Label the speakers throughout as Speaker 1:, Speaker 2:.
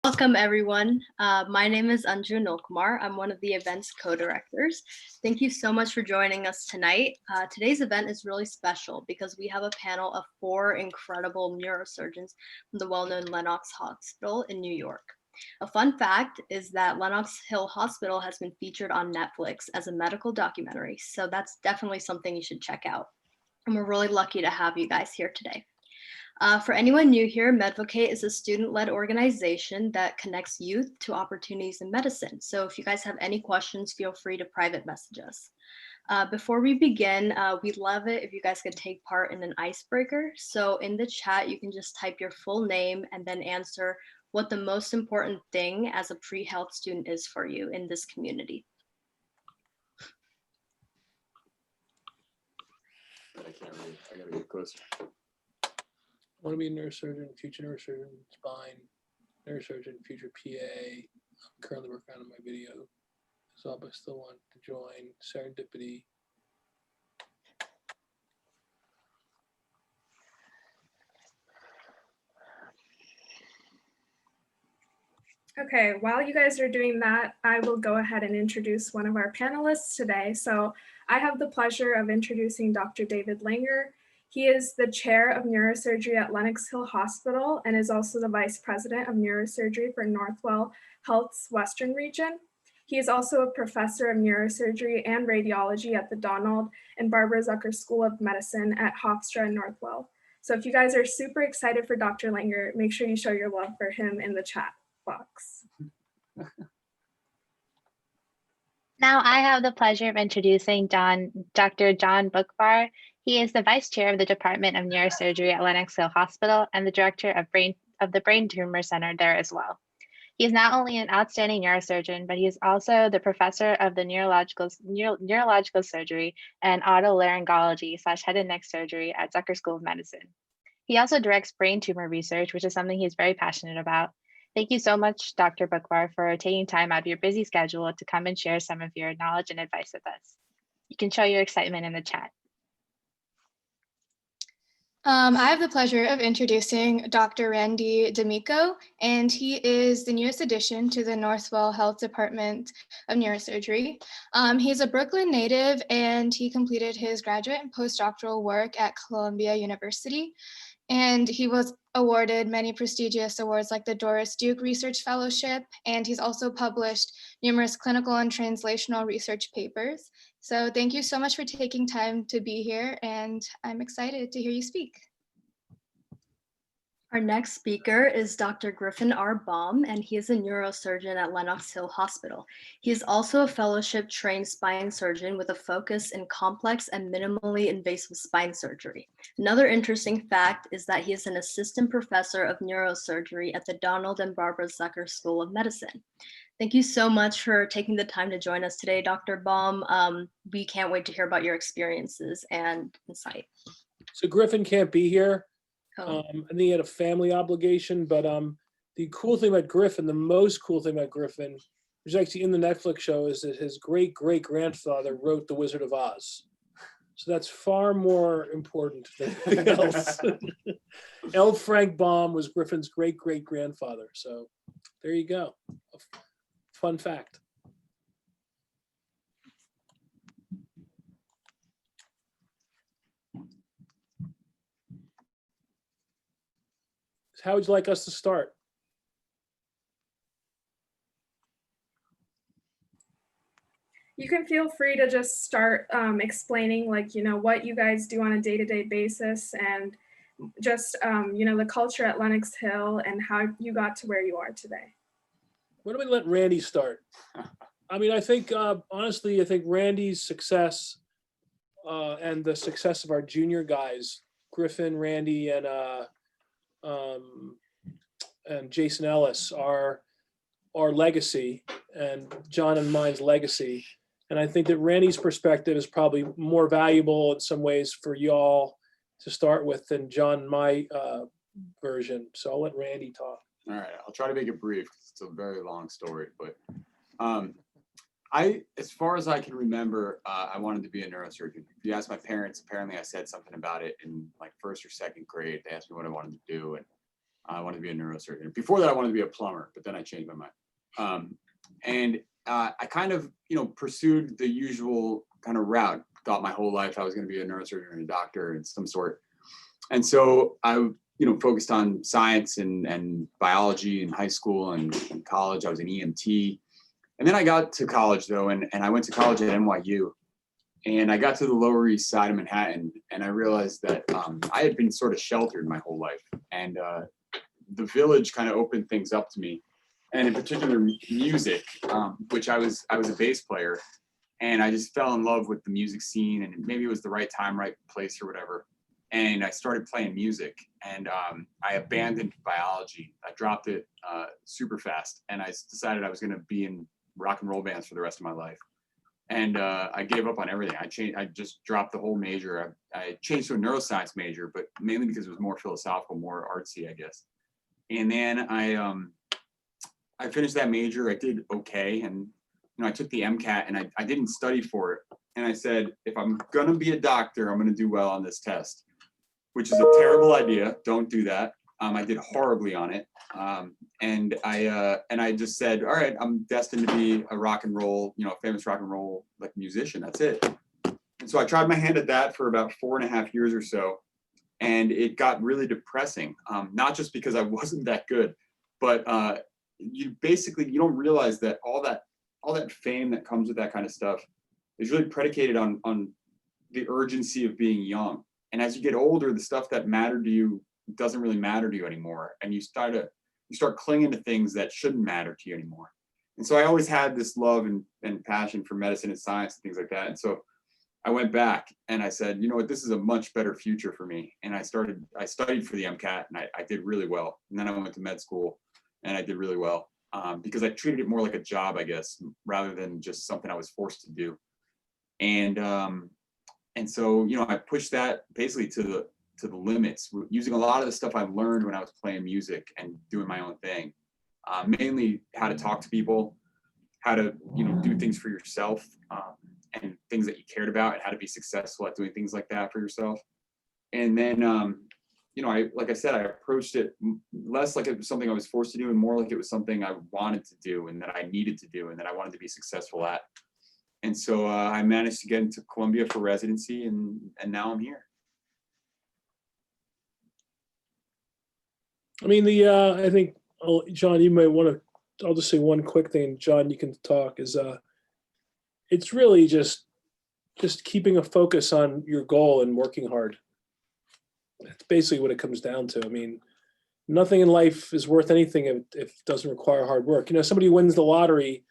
Speaker 1: Welcome, everyone. My name is Anju Nolkumar. I'm one of the event's co-directors. Thank you so much for joining us tonight. Today's event is really special because we have a panel of 4 incredible neurosurgeons from the well-known Lenox Hospital in New York. A fun fact is that Lenox Hill Hospital has been featured on Netflix as a medical documentary, so that's definitely something you should check out. And we're really lucky to have you guys here today. For anyone new here, Medvocate is a student-led organization that connects youth to opportunities in medicine. So if you guys have any questions, feel free to private message us. Before we begin, we'd love it if you guys could take part in an icebreaker. So in the chat, you can just type your full name and then answer what the most important thing as a pre-health student is for you in this community.
Speaker 2: I can't read. I gotta get closer.
Speaker 3: I want to be a neurosurgeon, future neurosurgeon, spine, neurosurgeon, future PA. I'm currently working on my video. So I still want to join Serendipity.
Speaker 4: Okay, while you guys are doing that, I will go ahead and introduce one of our panelists today. So I have the pleasure of introducing Dr. David Langer. He is the chair of neurosurgery at Lenox Hill Hospital and is also the vice president of neurosurgery for Northwell Health's Western region. He is also a professor of neurosurgery and radiology at the Donald and Barbara Zucker School of Medicine at Hofstra and Northwell. So if you guys are super excited for Dr. Langer, make sure you show your love for him in the chat box.
Speaker 5: Now I have the pleasure of introducing Dr. John Bookvar. He is the vice chair of the Department of Neurosurgery at Lenox Hill Hospital and the director of the Brain Tumor Center there as well. He is not only an outstanding neurosurgeon, but he is also the professor of the neurological surgery and otolaryngology / head and neck surgery at Zucker School of Medicine. He also directs brain tumor research, which is something he's very passionate about. Thank you so much, Dr. Bookvar, for taking time out of your busy schedule to come and share some of your knowledge and advice with us. You can show your excitement in the chat.
Speaker 6: I have the pleasure of introducing Dr. Randy D'Amico, and he is the newest addition to the Northwell Health Department of Neurosurgery. He's a Brooklyn native, and he completed his graduate and postdoctoral work at Columbia University. And he was awarded many prestigious awards like the Doris Duke Research Fellowship, and he's also published numerous clinical and translational research papers. So thank you so much for taking time to be here, and I'm excited to hear you speak.
Speaker 1: Our next speaker is Dr. Griffin R. Baum, and he is a neurosurgeon at Lenox Hill Hospital. He is also a fellowship-trained spine surgeon with a focus in complex and minimally invasive spine surgery. Another interesting fact is that he is an assistant professor of neurosurgery at the Donald and Barbara Zucker School of Medicine. Thank you so much for taking the time to join us today, Dr. Baum. We can't wait to hear about your experiences and insight.
Speaker 3: So Griffin can't be here.
Speaker 1: Oh.
Speaker 3: I think he had a family obligation, but the cool thing about Griffin, the most cool thing about Griffin, which is actually in the Netflix show, is that his great-great-grandfather wrote The Wizard of Oz. So that's far more important than anything else. L. Frank Baum was Griffin's great-great-grandfather. So there you go. A fun fact. How would you like us to start?
Speaker 4: You can feel free to just start explaining, like, what you guys do on a day-to-day basis and just, the culture at Lenox Hill and how you got to where you are today.
Speaker 3: Why don't we let Randy start? I mean, I think, honestly, I think Randy's success and the success of our junior guys, Griffin, Randy, and Jason Ellis, are our legacy, and John and mine's legacy. And I think that Randy's perspective is probably more valuable in some ways for y'all to start with than John and my version. So I'll let Randy talk.
Speaker 2: All right, I'll try to make it brief because it's a very long story. But as far as I can remember, I wanted to be a neurosurgeon. If you ask my parents, apparently I said something about it in like 1st or 2nd grade. They asked me what I wanted to do, and I wanted to be a neurosurgeon. Before that, I wanted to be a plumber, but then I changed my mind. I kind of, pursued the usual kind of route. Thought my whole life I was going to be a neurosurgeon and a doctor in some sort. And so I, focused on science and biology in high school and in college. I was an EMT. And then I got to college though, and I went to college at NYU. And I got to the Lower East Side of Manhattan, and I realized that I had been sort of sheltered my whole life. And the Village kind of opened things up to me, and in particular music, which I was a bass player, and I just fell in love with the music scene, and maybe it was the right time, right place, or whatever. And I started playing music, and I abandoned biology. I dropped it super fast, and I decided I was going to be in rock and roll bands for the rest of my life. And I gave up on everything. I just dropped the whole major. I changed to a neuroscience major, but mainly because it was more philosophical, more artsy, I guess. And then I finished that major. I did okay, and I took the MCAT, and I didn't study for it. And I said, if I'm gonna be a doctor, I'm gonna do well on this test, which is a terrible idea. Don't do that. I did horribly on it. And I just said, all right, I'm destined to be a rock and roll, famous rock and roll like musician. That's it. And so I tried my hand at that for about 4.5 years or so. And it got really depressing. Not just because I wasn't that good, but you don't realize that all that fame that comes with that kind of stuff is really predicated on the urgency of being young. And as you get older, the stuff that mattered to you doesn't really matter to you anymore. And you start clinging to things that shouldn't matter to you anymore. And so I always had this love and passion for medicine and science and things like that. And so I went back and I said, you know what, this is a much better future for me. And I studied for the MCAT, and I did really well. And then I went to med school, and I did really well because I treated it more like a job, I guess, rather than just something I was forced to do. And so, I pushed that basically to the limits, using a lot of the stuff I learned when I was playing music and doing my own thing. Mainly how to talk to people, how to do things for yourself, and things that you cared about, and how to be successful at doing things like that for yourself. And then like I said, I approached it less like it was something I was forced to do, and more like it was something I wanted to do, and that I needed to do, and that I wanted to be successful at. And so I managed to get into Columbia for residency, and now I'm here.
Speaker 3: I mean, I think, John, you might want to, I'll just say one quick thing, John, you can talk, is it's really just keeping a focus on your goal and working hard. That's basically what it comes down to. I mean, nothing in life is worth anything if it doesn't require hard work. Somebody wins the lottery,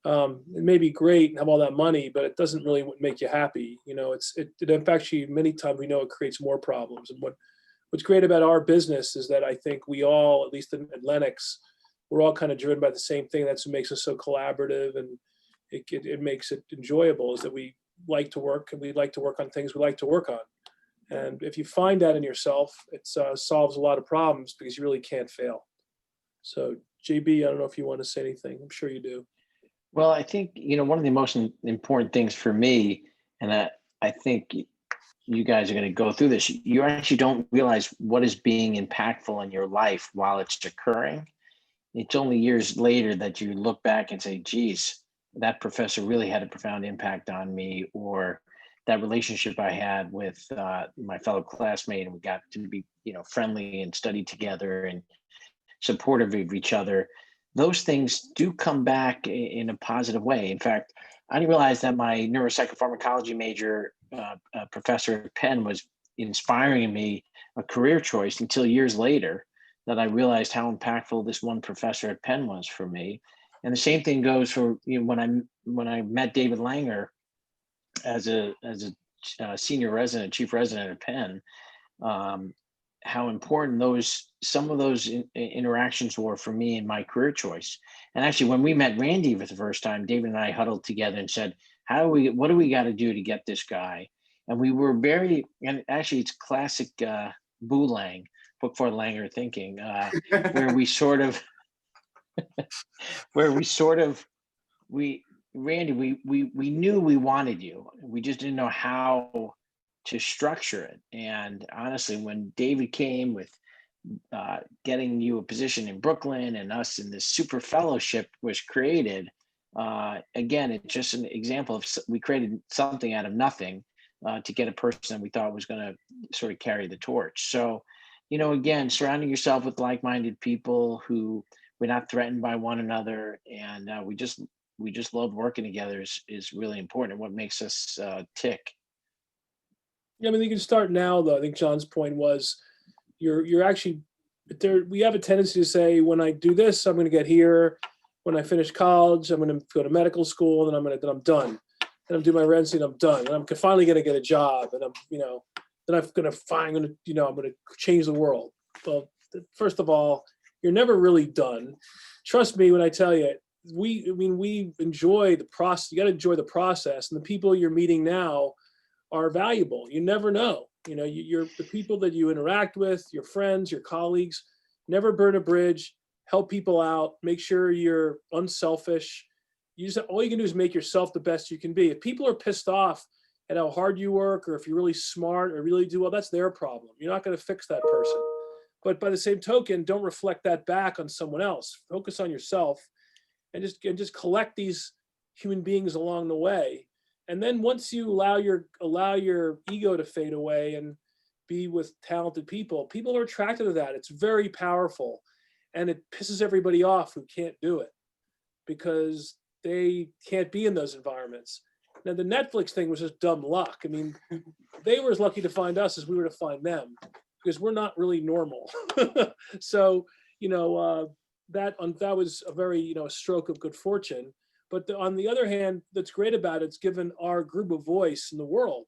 Speaker 3: it may be great and have all that money, but it doesn't really make you happy. It actually, many times we know it creates more problems. And what's great about our business is that I think we all, at least at Lenox, we're all kind of driven by the same thing. That's what makes us so collaborative, and it makes it enjoyable, is that we like to work, and we like to work on things we like to work on. And if you find that in yourself, it solves a lot of problems, because you really can't fail. So JB, I don't know if you want to say anything. I'm sure you do.
Speaker 7: Well, I think, one of the most important things for me, and I think you guys are going to go through this, you actually don't realize what is being impactful in your life while it's occurring. It's only years later that you look back and say, geez, that professor really had a profound impact on me, or that relationship I had with my fellow classmate, and we got to be, friendly and study together and supportive of each other. Those things do come back in a positive way. In fact, I didn't realize that my neuropsychopharmacology major professor at Penn was inspiring me a career choice until years later, that I realized how impactful this one professor at Penn was for me. And the same thing goes for when I met David Langer as a senior resident, chief resident at Penn, how important some of those interactions were for me in my career choice. And actually, when we met Randy for the first time, David and I huddled together and said, what do we got to do to get this guy? And we were and actually it's classic Boolang, book for Langer thinking, where Randy, we knew we wanted you. We just didn't know how to structure it. And honestly, when David came with getting you a position in Brooklyn and us in this super fellowship was created. Again, it's just an example of we created something out of nothing to get a person that we thought was going to sort of carry the torch. So, again, surrounding yourself with like-minded people who we're not threatened by one another, and we just love working together is really important, and what makes us tick.
Speaker 3: Yeah, I mean, you can start now, though. I think John's point was you're actually there. We have a tendency to say, when I do this, I'm going to get here. When I finish college, I'm going to go to medical school, and then I'm done. And I'm doing my residency, and I'm done. And I'm finally going to get a job, and then I'm going to change the world. Well, first of all, you're never really done. Trust me when I tell you, we enjoy the process. You got to enjoy the process, and the people you're meeting now are valuable. You never know. You're the people that you interact with, your friends, your colleagues. Never burn a bridge. Help people out. Make sure you're unselfish. All you can do is make yourself the best you can be. If people are pissed off at how hard you work, or if you're really smart or really do well, that's their problem. You're not going to fix that person. But by the same token, don't reflect that back on someone else. Focus on yourself, and just collect these human beings along the way. And then once you allow your ego to fade away and be with talented people are attracted to that. It's very powerful, and it pisses everybody off who can't do it because they can't be in those environments. Now, the Netflix thing was just dumb luck. I mean, they were as lucky to find us as we were to find them, because we're not really normal. So, that was a very, a stroke of good fortune. But on the other hand, that's great about it's given our group a voice in the world,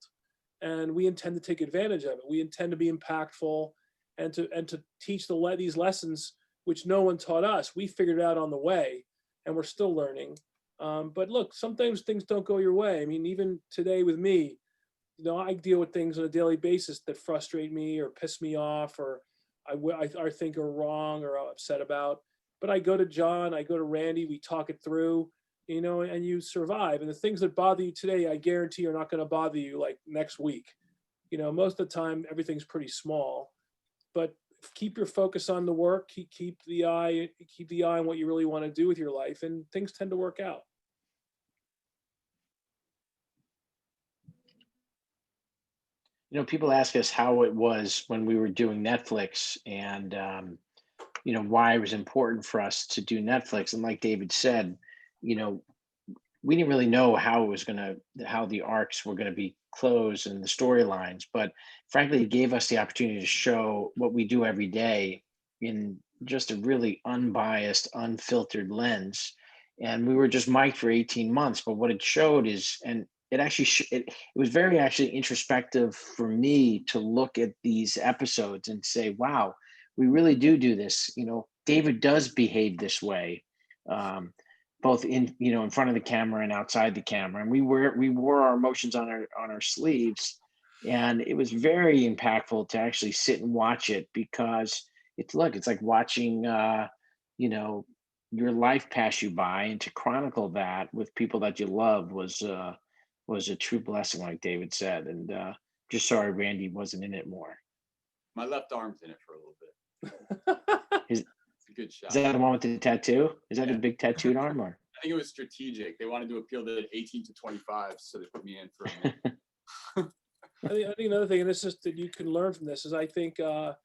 Speaker 3: and we intend to take advantage of it. We intend to be impactful and to teach these lessons which no one taught us. We figured it out on the way, and we're still learning. But look, sometimes things don't go your way. I mean, even today with me, I deal with things on a daily basis that frustrate me or piss me off, or I think are wrong or upset about. But I go to John, I go to Randy, we talk it through, and you survive. And the things that bother you today, I guarantee are not going to bother you like next week. Most of the time, everything's pretty small. But keep your focus on the work. Keep the eye on what you really want to do with your life, and things tend to work out.
Speaker 7: People ask us how it was when we were doing Netflix, and why it was important for us to do Netflix. And like David said, we didn't really know how the arcs were going to be closed and the storylines, but frankly, it gave us the opportunity to show what we do every day in just a really unbiased, unfiltered lens. And we were just mic'd for 18 months, but what it showed is, and it actually it was very actually introspective for me to look at these episodes and say, wow, we really do this. David does behave this way, both in front of the camera and outside the camera. And we wore our emotions on our sleeves, and it was very impactful to actually sit and watch it, because it's like watching your life pass you by, and to chronicle that with people that you loved was a true blessing, like David said. And just sorry Randy wasn't in it more.
Speaker 2: My left arm's in it for a little bit. It's a good shot.
Speaker 7: Is that the one with the tattoo? Is that a big tattooed arm? Or?
Speaker 2: I think it was strategic. They wanted to appeal to 18 to 25, so they put me in for a minute.
Speaker 3: I think another thing, and this is that you can learn from this, is I think the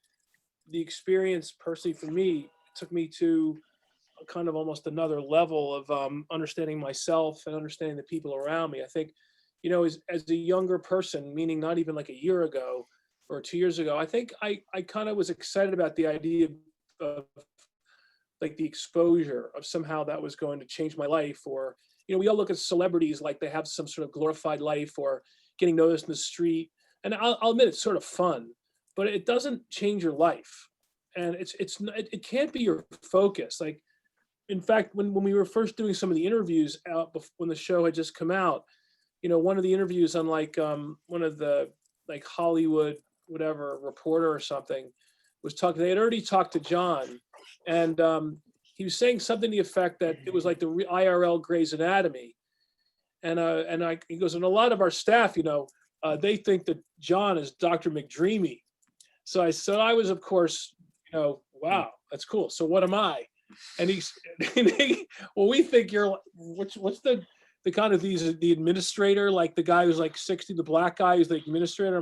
Speaker 3: experience personally for me took me to kind of almost another level of understanding myself and understanding the people around me. I think, as a younger person, meaning not even like a year ago or 2 years ago, I think I kind of was excited about the idea of like the exposure of somehow that was going to change my life. Or, we all look at celebrities like they have some sort of glorified life or getting noticed in the street. And I'll admit it's sort of fun, but it doesn't change your life. And it can't be your focus. Like, in fact, when we were first doing some of the interviews out when the show had just come out, one of the interviews on one of the Hollywood, whatever, reporter or something was talking, they had already talked to John, and he was saying something to the effect that it was like the IRL Grey's Anatomy. And he goes, and a lot of our staff, they think that John is Dr. McDreamy. So I was, of course, wow, that's cool. So what am I? And well, we think you're, what's the kind of the administrator, like the guy who's like 60, the black guy who's the administrator.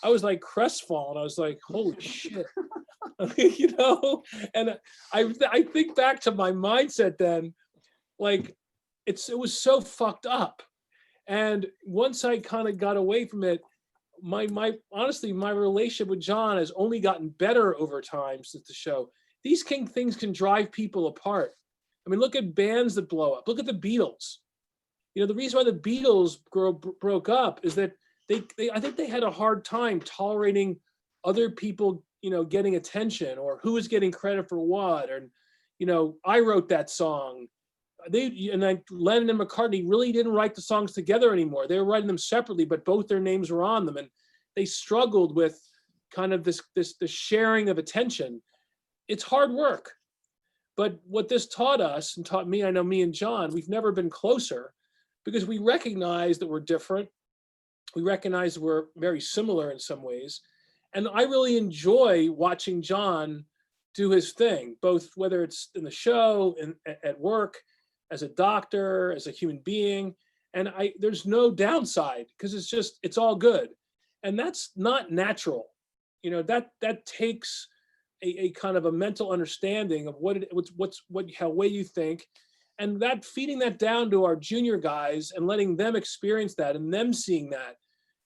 Speaker 3: I was like crestfallen. I was like, holy shit. And I think back to my mindset then, like it was so fucked up. And once I kind of got away from it, honestly, my relationship with John has only gotten better over time since the show. These things can drive people apart. I mean, look at bands that blow up. Look at the Beatles. The reason why the Beatles broke up is that I think they had a hard time tolerating other people, getting attention, or who was getting credit for what. And, I wrote that song. Lennon and McCartney really didn't write the songs together anymore. They were writing them separately, but both their names were on them. And they struggled with kind of this sharing of attention. It's hard work. But what this taught us and taught me, I know me and John, we've never been closer because we recognize that we're different. We recognize we're very similar in some ways. And I really enjoy watching John do his thing, both whether it's in the show, at work, as a doctor, as a human being. And there's no downside because it's all good. And that's not natural. That takes a kind of a mental understanding of how way you think, and that feeding that down to our junior guys and letting them experience that and them seeing that,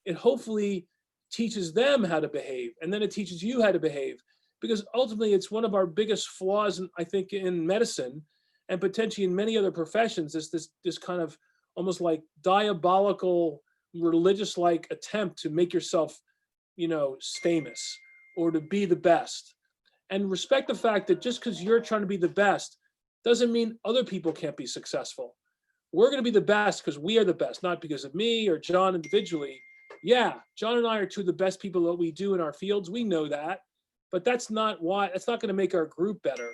Speaker 3: it hopefully teaches them how to behave, and then it teaches you how to behave, because ultimately it's one of our biggest flaws, I think, in medicine and potentially in many other professions, is this kind of almost like diabolical religious-like attempt to make yourself, famous or to be the best. And respect the fact that just because you're trying to be the best doesn't mean other people can't be successful. We're going to be the best because we are the best, not because of me or John individually. Yeah, John and I are two of the best people that we do in our fields. We know that, but that's not going to make our group better.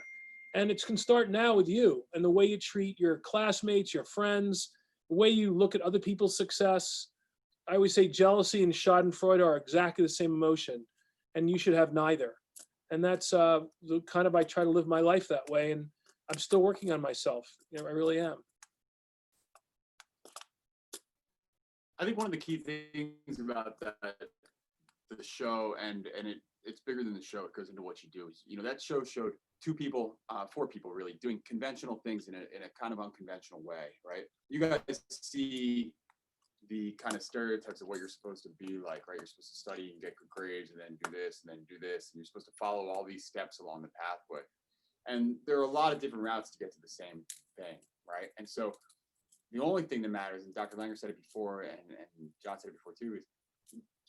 Speaker 3: And it can start now with you and the way you treat your classmates, your friends, the way you look at other people's success. I always say jealousy and schadenfreude are exactly the same emotion, and you should have neither. And that's the kind of, I try to live my life that way, and I'm still working on myself. I really am.
Speaker 2: I think one of the key things about the show, and it's bigger than the show, it goes into what you do, is, that show showed four people really doing conventional things in a kind of unconventional way, right? You guys see the kind of stereotypes of what you're supposed to be like, right? You're supposed to study and get good grades and then do this and then do this, and you're supposed to follow all these steps along the pathway. And there are a lot of different routes to get to the same thing, right? And so the only thing that matters, and Dr. Langer said it before, and John said it before too, is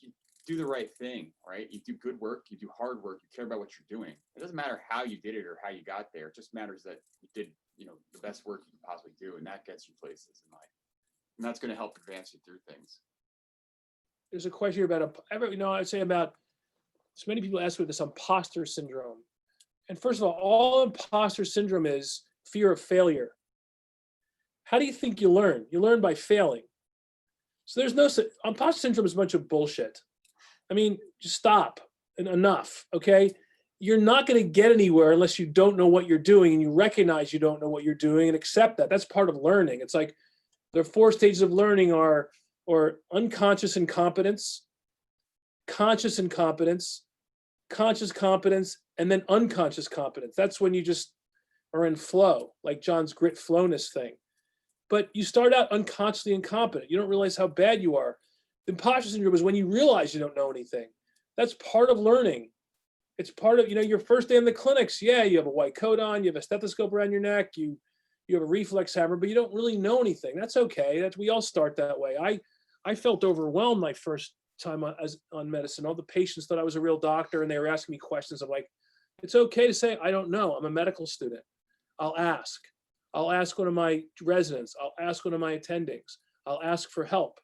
Speaker 2: you do the right thing, right? You do good work, you do hard work, you care about what you're doing. It doesn't matter how you did it or how you got there. It just matters that you did, the best work you can possibly do, and that gets you places in life. And that's going to help advance you through things.
Speaker 3: There's a question here about, I'd say about, so many people ask about this imposter syndrome. And first of all imposter syndrome is fear of failure. How do you think you learn? You learn by failing. So imposter syndrome is a bunch of bullshit. I mean, just stop and enough, okay? You're not going to get anywhere unless you don't know what you're doing and you recognize you don't know what you're doing and accept that. That's part of learning. It's like the 4 stages of learning are unconscious incompetence, conscious incompetence, conscious competence, and then unconscious competence. That's when you just are in flow, like John's grit flowness thing. But you start out unconsciously incompetent. You don't realize how bad you are. The imposter syndrome is when you realize you don't know anything. That's part of learning. It's part of, your first day in the clinics. Yeah, you have a white coat on, you have a stethoscope around your neck, you have a reflex hammer, but you don't really know anything. That's okay. We all start that way. I felt overwhelmed my first time on medicine. All the patients thought I was a real doctor and they were asking me questions. I'm like, it's okay to say, I don't know. I'm a medical student. I'll ask. I'll ask one of my residents. I'll ask one of my attendings. I'll ask for help.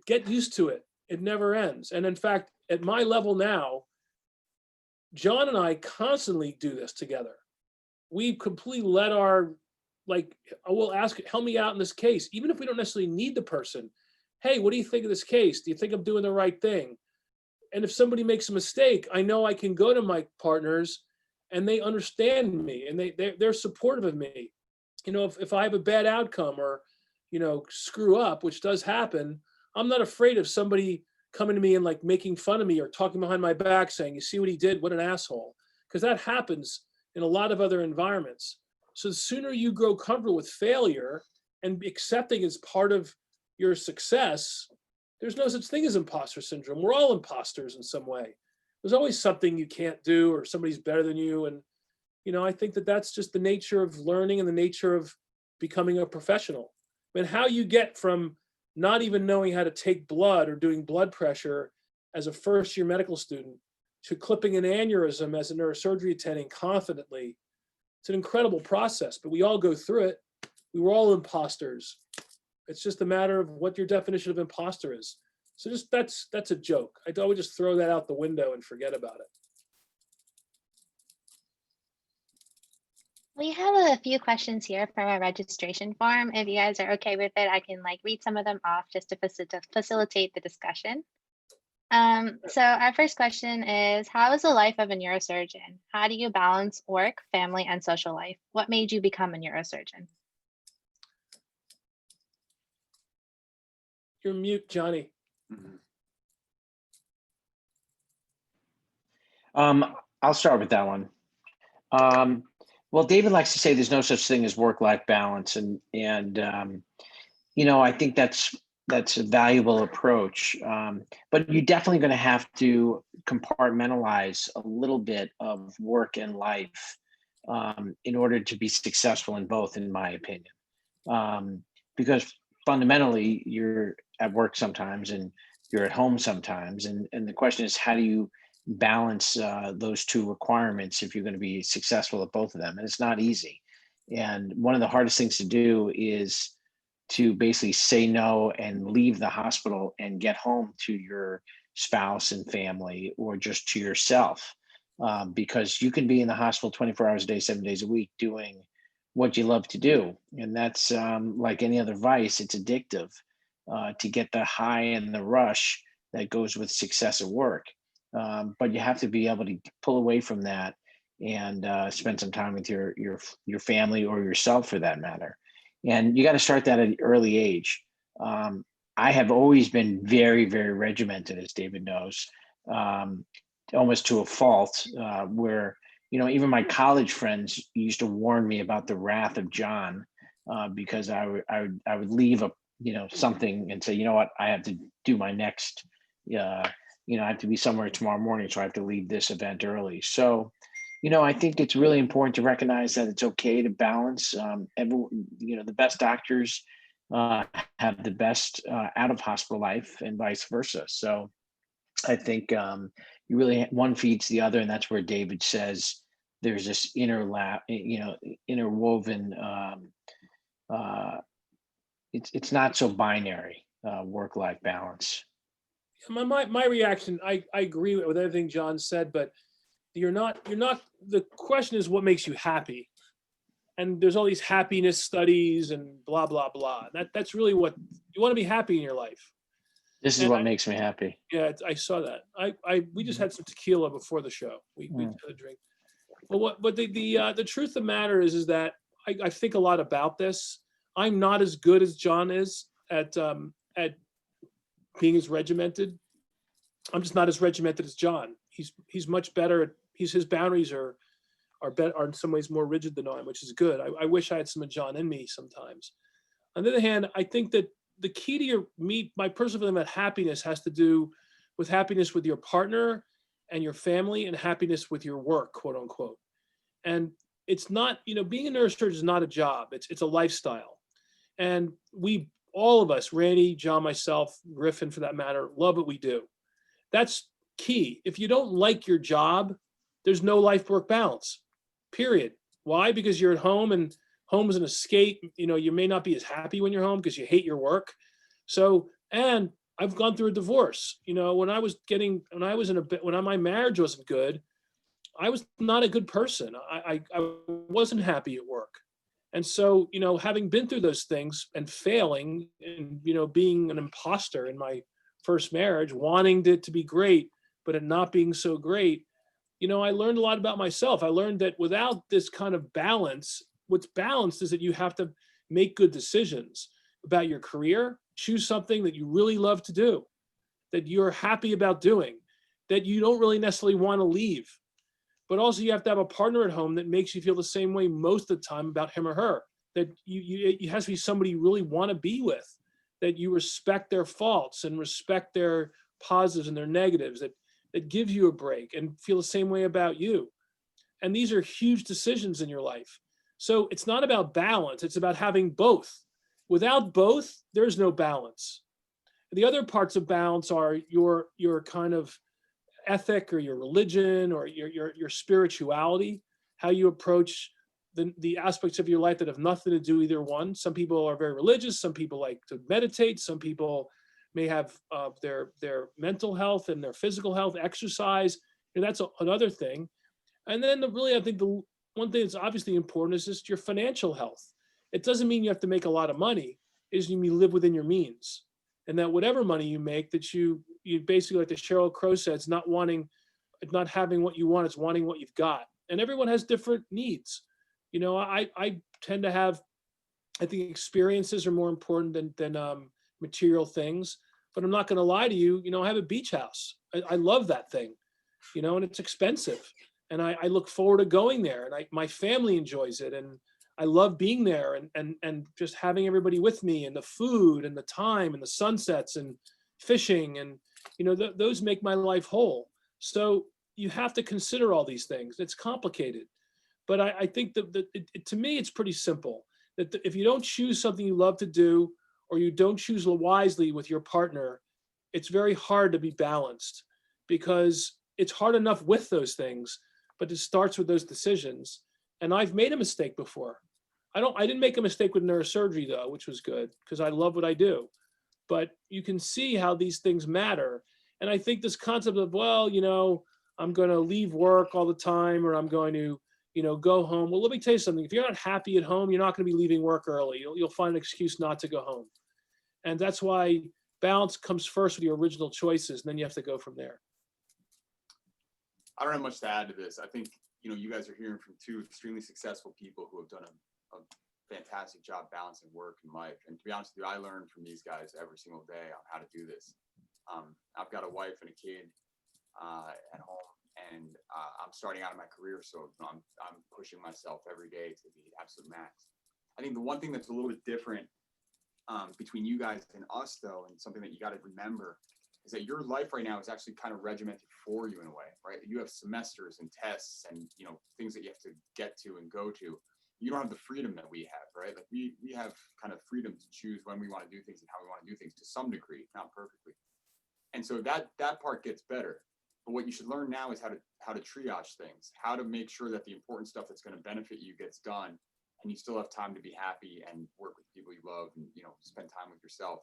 Speaker 3: Get used to it. It never ends. And in fact, at my level now, John and I constantly do this together. We completely let we'll ask, help me out in this case, even if we don't necessarily need the person. Hey, what do you think of this case? Do you think I'm doing the right thing? And if somebody makes a mistake, I know I can go to my partners and they understand me and they're supportive of me. You know, if I have a bad outcome or, you know, screw up, which does happen, I'm not afraid of somebody coming to me and like making fun of me or talking behind my back saying, you see what he did? What an asshole. Because that happens in a lot of other environments. So the sooner you grow comfortable with failure and accepting as part of your success, there's no such thing as imposter syndrome. We're all imposters in some way. There's always something you can't do or somebody's better than you. And, you know, I think that that's just the nature of learning and the nature of becoming a professional. I mean, how you get from not even knowing how to take blood or doing blood pressure as a first-year medical student to clipping an aneurysm as a neurosurgery attending confidently, it's an incredible process, but we all go through it. We were all imposters. It's just a matter of what your definition of imposter is. So just that's a joke. I would just throw that out the window and forget about it.
Speaker 5: We have a few questions here from our registration form. If you guys are okay with it, I can like read some of them off just to facilitate the discussion. So our first question is, how is the life of a neurosurgeon? How do you balance work, family, and social life? What made you become a neurosurgeon?
Speaker 3: You're mute, Johnny.
Speaker 7: I'll start with that one. Well, David likes to say there's no such thing as work-life balance, and you know, I think that's a valuable approach. But you're definitely going to have to compartmentalize a little bit of work and life in order to be successful in both, in my opinion. Because fundamentally, you're at work sometimes and you're at home sometimes, and the question is, how do you balance those two requirements if you're going to be successful at both of them? And it's not easy. And one of the hardest things to do is to basically say no and leave the hospital and get home to your spouse and family, or just to yourself, because you can be in the hospital 24 hours a day, 7 days a week, doing what you love to do. And that's like any other vice, it's addictive to get the high and the rush that goes with success at work. But you have to be able to pull away from that and spend some time with your family, or yourself for that matter. And you got to start that at an early age. I have always been very, very regimented, as David knows, almost to a fault, where, you know, even my college friends used to warn me about the wrath of John, because I would leave something and say, you know what, I have to do my next, I have to be somewhere tomorrow morning, so I have to leave this event early. So, you know, I think it's really important to recognize that it's okay to balance. The best doctors have the best out of hospital life, and vice versa. So I think you really, one feeds the other, and that's where David says there's this interwoven. It's not so binary, work-life balance.
Speaker 3: My reaction, I agree with everything John said, but you're not, the question is what makes you happy. And there's all these happiness studies and blah, blah, blah. That's really what, you want to be happy in your life.
Speaker 7: This is what makes me happy.
Speaker 3: Yeah, I saw that. We just had some tequila before the show. We had a drink. But the truth of the matter is that I think a lot about this. I'm not as good as John is at being as regimented. I'm just not as regimented as John. He's much better at, his boundaries are in some ways more rigid than mine, which is good. I wish I had some of John in me sometimes. On the other hand, I think that the key to my personal feeling about happiness has to do with happiness with your partner and your family, and happiness with your work, quote unquote. And it's not, being a neurosurgeon is not a job. It's a lifestyle. And all of us, Randy, John, myself, Griffin for that matter, love what we do. That's key. If you don't like your job, there's no life-work balance, period. Why? Because you're at home, and home is an escape. You may not be as happy when you're home because you hate your work. So, and I've gone through a divorce. When my marriage wasn't good, I was not a good person. I wasn't happy at work. And so, having been through those things and failing and, being an imposter in my first marriage, wanting it to be great, but it not being so great, I learned a lot about myself. I learned that without this kind of balance, what's balanced is that you have to make good decisions about your career, choose something that you really love to do, that you're happy about doing, that you don't really necessarily want to leave. But also you have to have a partner at home that makes you feel the same way most of the time about him or her, that it has to be somebody you really want to be with, that you respect their faults and respect their positives and their negatives, that give you a break and feel the same way about you. And these are huge decisions in your life. So it's not about balance, it's about having both. Without both, there's no balance. The other parts of balance are your kind of ethic or your religion or your spirituality, how you approach the aspects of your life that have nothing to do either one. Some people are very religious, some people like to meditate, some people may have their mental health and their physical health, exercise, and that's another thing. And then I think the one thing that's obviously important is just your financial health. It doesn't mean you have to make a lot of money, it just means you live within your means. And that whatever money you make, that you basically, like the Sheryl Crow said, it's not having what you want, it's wanting what you've got. And everyone has different needs. I tend to have, I think experiences are more important than material things. But I'm not going to lie to you, I have a beach house. I love that thing, and it's expensive. And I look forward to going there, and my family enjoys it. And I love being there and just having everybody with me, and the food and the time and the sunsets and fishing. And, those make my life whole. So you have to consider all these things. It's complicated. But I think that to me, it's pretty simple. That if you don't choose something you love to do, or you don't choose wisely with your partner, it's very hard to be balanced, because it's hard enough with those things, but it starts with those decisions. And I've made a mistake before. I didn't make a mistake with neurosurgery though, which was good because I love what I do. But you can see how these things matter. And I think this concept of, I'm going to leave work all the time, or I'm going to, go home. Well, let me tell you something. If you're not happy at home, you're not going to be leaving work early. You'll find an excuse not to go home. And that's why balance comes first with your original choices, and then you have to go from there.
Speaker 2: I don't have much to add to this. I think, you guys are hearing from two extremely successful people who have done a fantastic job balancing work and life. And to be honest with you, I learn from these guys every single day on how to do this. I've got a wife and a kid at home, and I'm starting out in my career, so I'm pushing myself every day to the absolute max. I think the one thing that's a little bit different between you guys and us, though, and something that you got to remember, is that your life right now is actually kind of regimented for you in a way, right? You have semesters and tests and things that you have to get to and go to. You don't have the freedom that we have, right? Like we have kind of freedom to choose when we want to do things and how we want to do things to some degree, not perfectly. And so that part gets better. But what you should learn now is how to triage things, how to make sure that the important stuff that's going to benefit you gets done, and you still have time to be happy and work with people you love and spend time with yourself,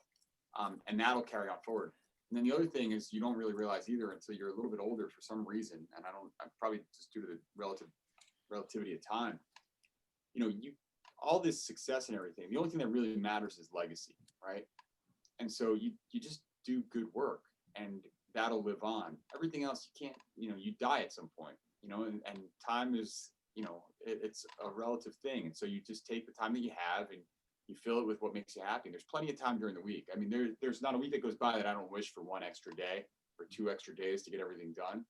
Speaker 2: and that'll carry on forward. And then the other thing is you don't really realize either until you're a little bit older for some reason, and I'm probably just due to the relativity of time. All this success and everything, the only thing that really matters is legacy, right? And so you just do good work, and that'll live on. Everything else you can't, you die at some point, and time is, it's a relative thing. And so you just take the time that you have and you fill it with what makes you happy. There's plenty of time during the week. I mean, there's not a week that goes by that I don't wish for one extra day or 2 extra days to get everything done.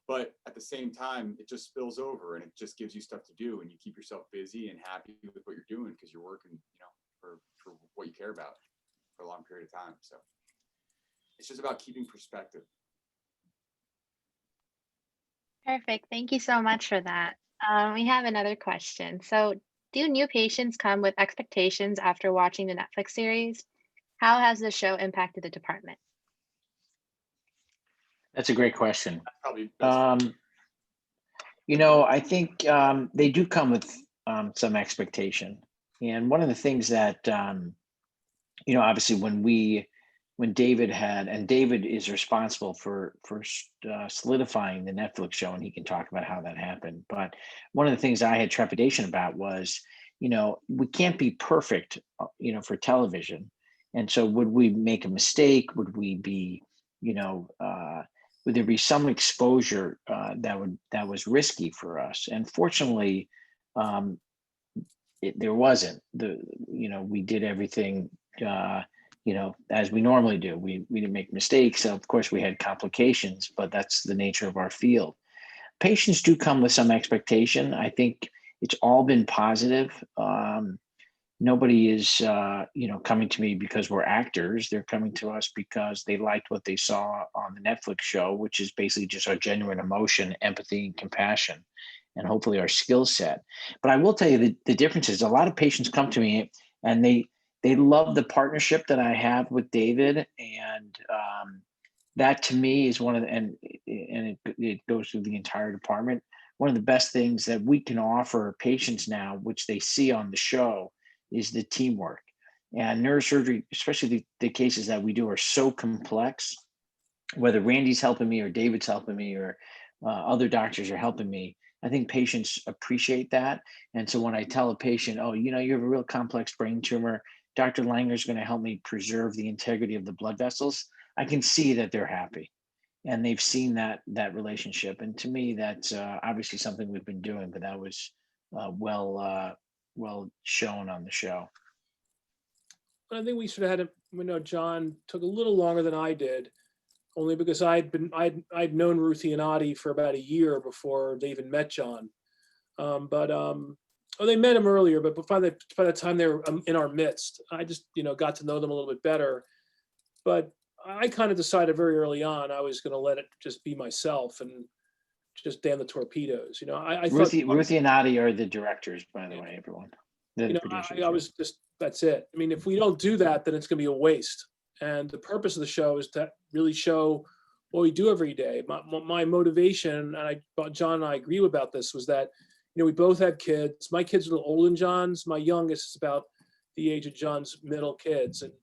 Speaker 2: But at the same time, it just spills over and it just gives you stuff to do, and you keep yourself busy and happy with what you're doing because you're working, for what you care about for a long period of time. So it's just about keeping perspective.
Speaker 5: Perfect. Thank you so much for that. We have another question. So, do new patients come with expectations after watching the Netflix series? How has the show impacted the department?
Speaker 7: That's a great question.
Speaker 2: Probably
Speaker 7: I think they do come with some expectation. And one of the things that, obviously when David and David is responsible for solidifying the Netflix show, and he can talk about how that happened. But one of the things I had trepidation about was, we can't be perfect, for television. And so would we make a mistake? Would we be, would there be some exposure that was risky for us? And fortunately, there wasn't. We did everything as we normally do. We didn't make mistakes. Of course, we had complications, but that's the nature of our field. Patients do come with some expectation. I think it's all been positive. Nobody is, coming to me because we're actors. They're coming to us because they liked what they saw on the Netflix show, which is basically just our genuine emotion, empathy, and compassion, and hopefully our skill set. But I will tell you the difference is a lot of patients come to me and they love the partnership that I have with David, and that to me is one of the, and it goes through the entire department. One of the best things that we can offer patients now, which they see on the show, is the teamwork. And neurosurgery, especially the cases that we do, are so complex. Whether Randy's helping me or David's helping me or other doctors are helping me, I think patients appreciate that. And so when I tell a patient, oh, you have a real complex brain tumor, Dr. Langer is going to help me preserve the integrity of the blood vessels, I can see that they're happy. And they've seen that relationship. And to me, that's obviously something we've been doing, but that was well shown on the show.
Speaker 3: I think we sort of had John took a little longer than I did, only because I'd known Ruthie and Adi for about a year before they even met John. They met him earlier, but by the time they were in our midst, I just got to know them a little bit better. But I kind of decided very early on I was going to let it just be myself and just damn the torpedoes. I thought
Speaker 7: Ruthie and Adi are the directors, by the way, everyone. They're the producers.
Speaker 3: I was just, that's it. I mean, if we don't do that, then it's going to be a waste. And the purpose of the show is to really show what we do every day. My motivation, and John and I agree about this, was that we both have kids. My kids are a little older than John's. My youngest is about the age of John's middle kids. And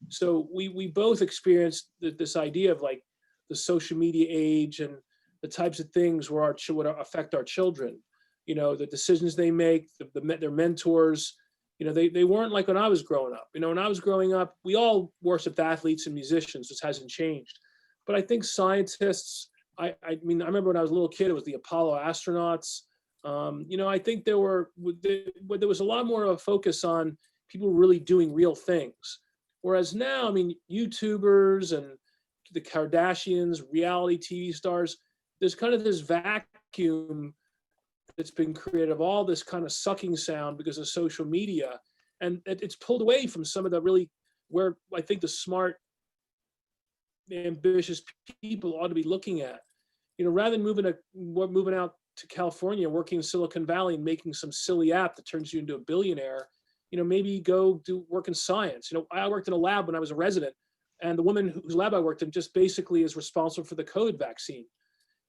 Speaker 3: so we both experienced this idea of like the social media age and the types of things where would affect our children. The decisions they make, their mentors, they weren't like when I was growing up. When I was growing up, we all worshiped athletes and musicians. This hasn't changed. But I think scientists, I remember when I was a little kid, it was the Apollo astronauts. I think there was a lot more of a focus on people really doing real things. Whereas now, YouTubers and the Kardashians, reality TV stars, there's kind of this vacuum that's been created of all this kind of sucking sound because of social media. And it's pulled away from some of the really, where I think the smart, ambitious people ought to be looking at. Rather than moving out to California, working in Silicon Valley and making some silly app that turns you into a billionaire, maybe go work in science. I worked in a lab when I was a resident, and the woman whose lab I worked in just basically is responsible for the COVID vaccine.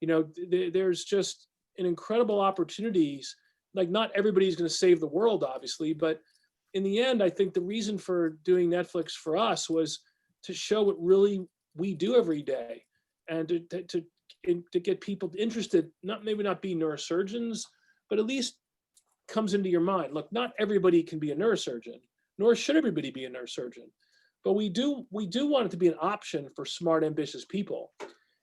Speaker 3: There's just an incredible opportunities. Like, not everybody's going to save the world, obviously, but in the end, I think the reason for doing Netflix for us was to show what really we do every day, and to get people interested, maybe not be neurosurgeons, but at least comes into your mind. Look, not everybody can be a neurosurgeon, nor should everybody be a neurosurgeon, but we do want it to be an option for smart, ambitious people.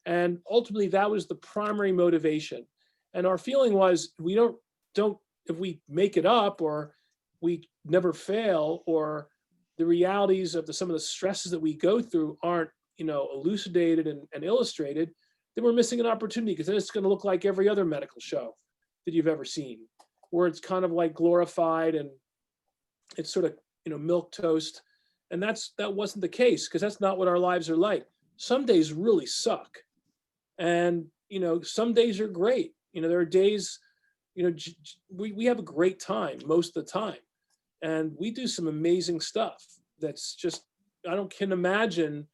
Speaker 3: And ultimately, that was the primary motivation. And our feeling was, we don't if we make it up or we never fail, or the realities of some of the stresses that we go through aren't elucidated and illustrated, then we're missing an opportunity, because then it's going to look like every other medical show that you've ever seen, where it's kind of like glorified and it's sort of milquetoast. And that wasn't the case, because that's not what our lives are like. Some days really suck, and some days are great. There are days, we have a great time most of the time, and we do some amazing stuff that's just, can imagine.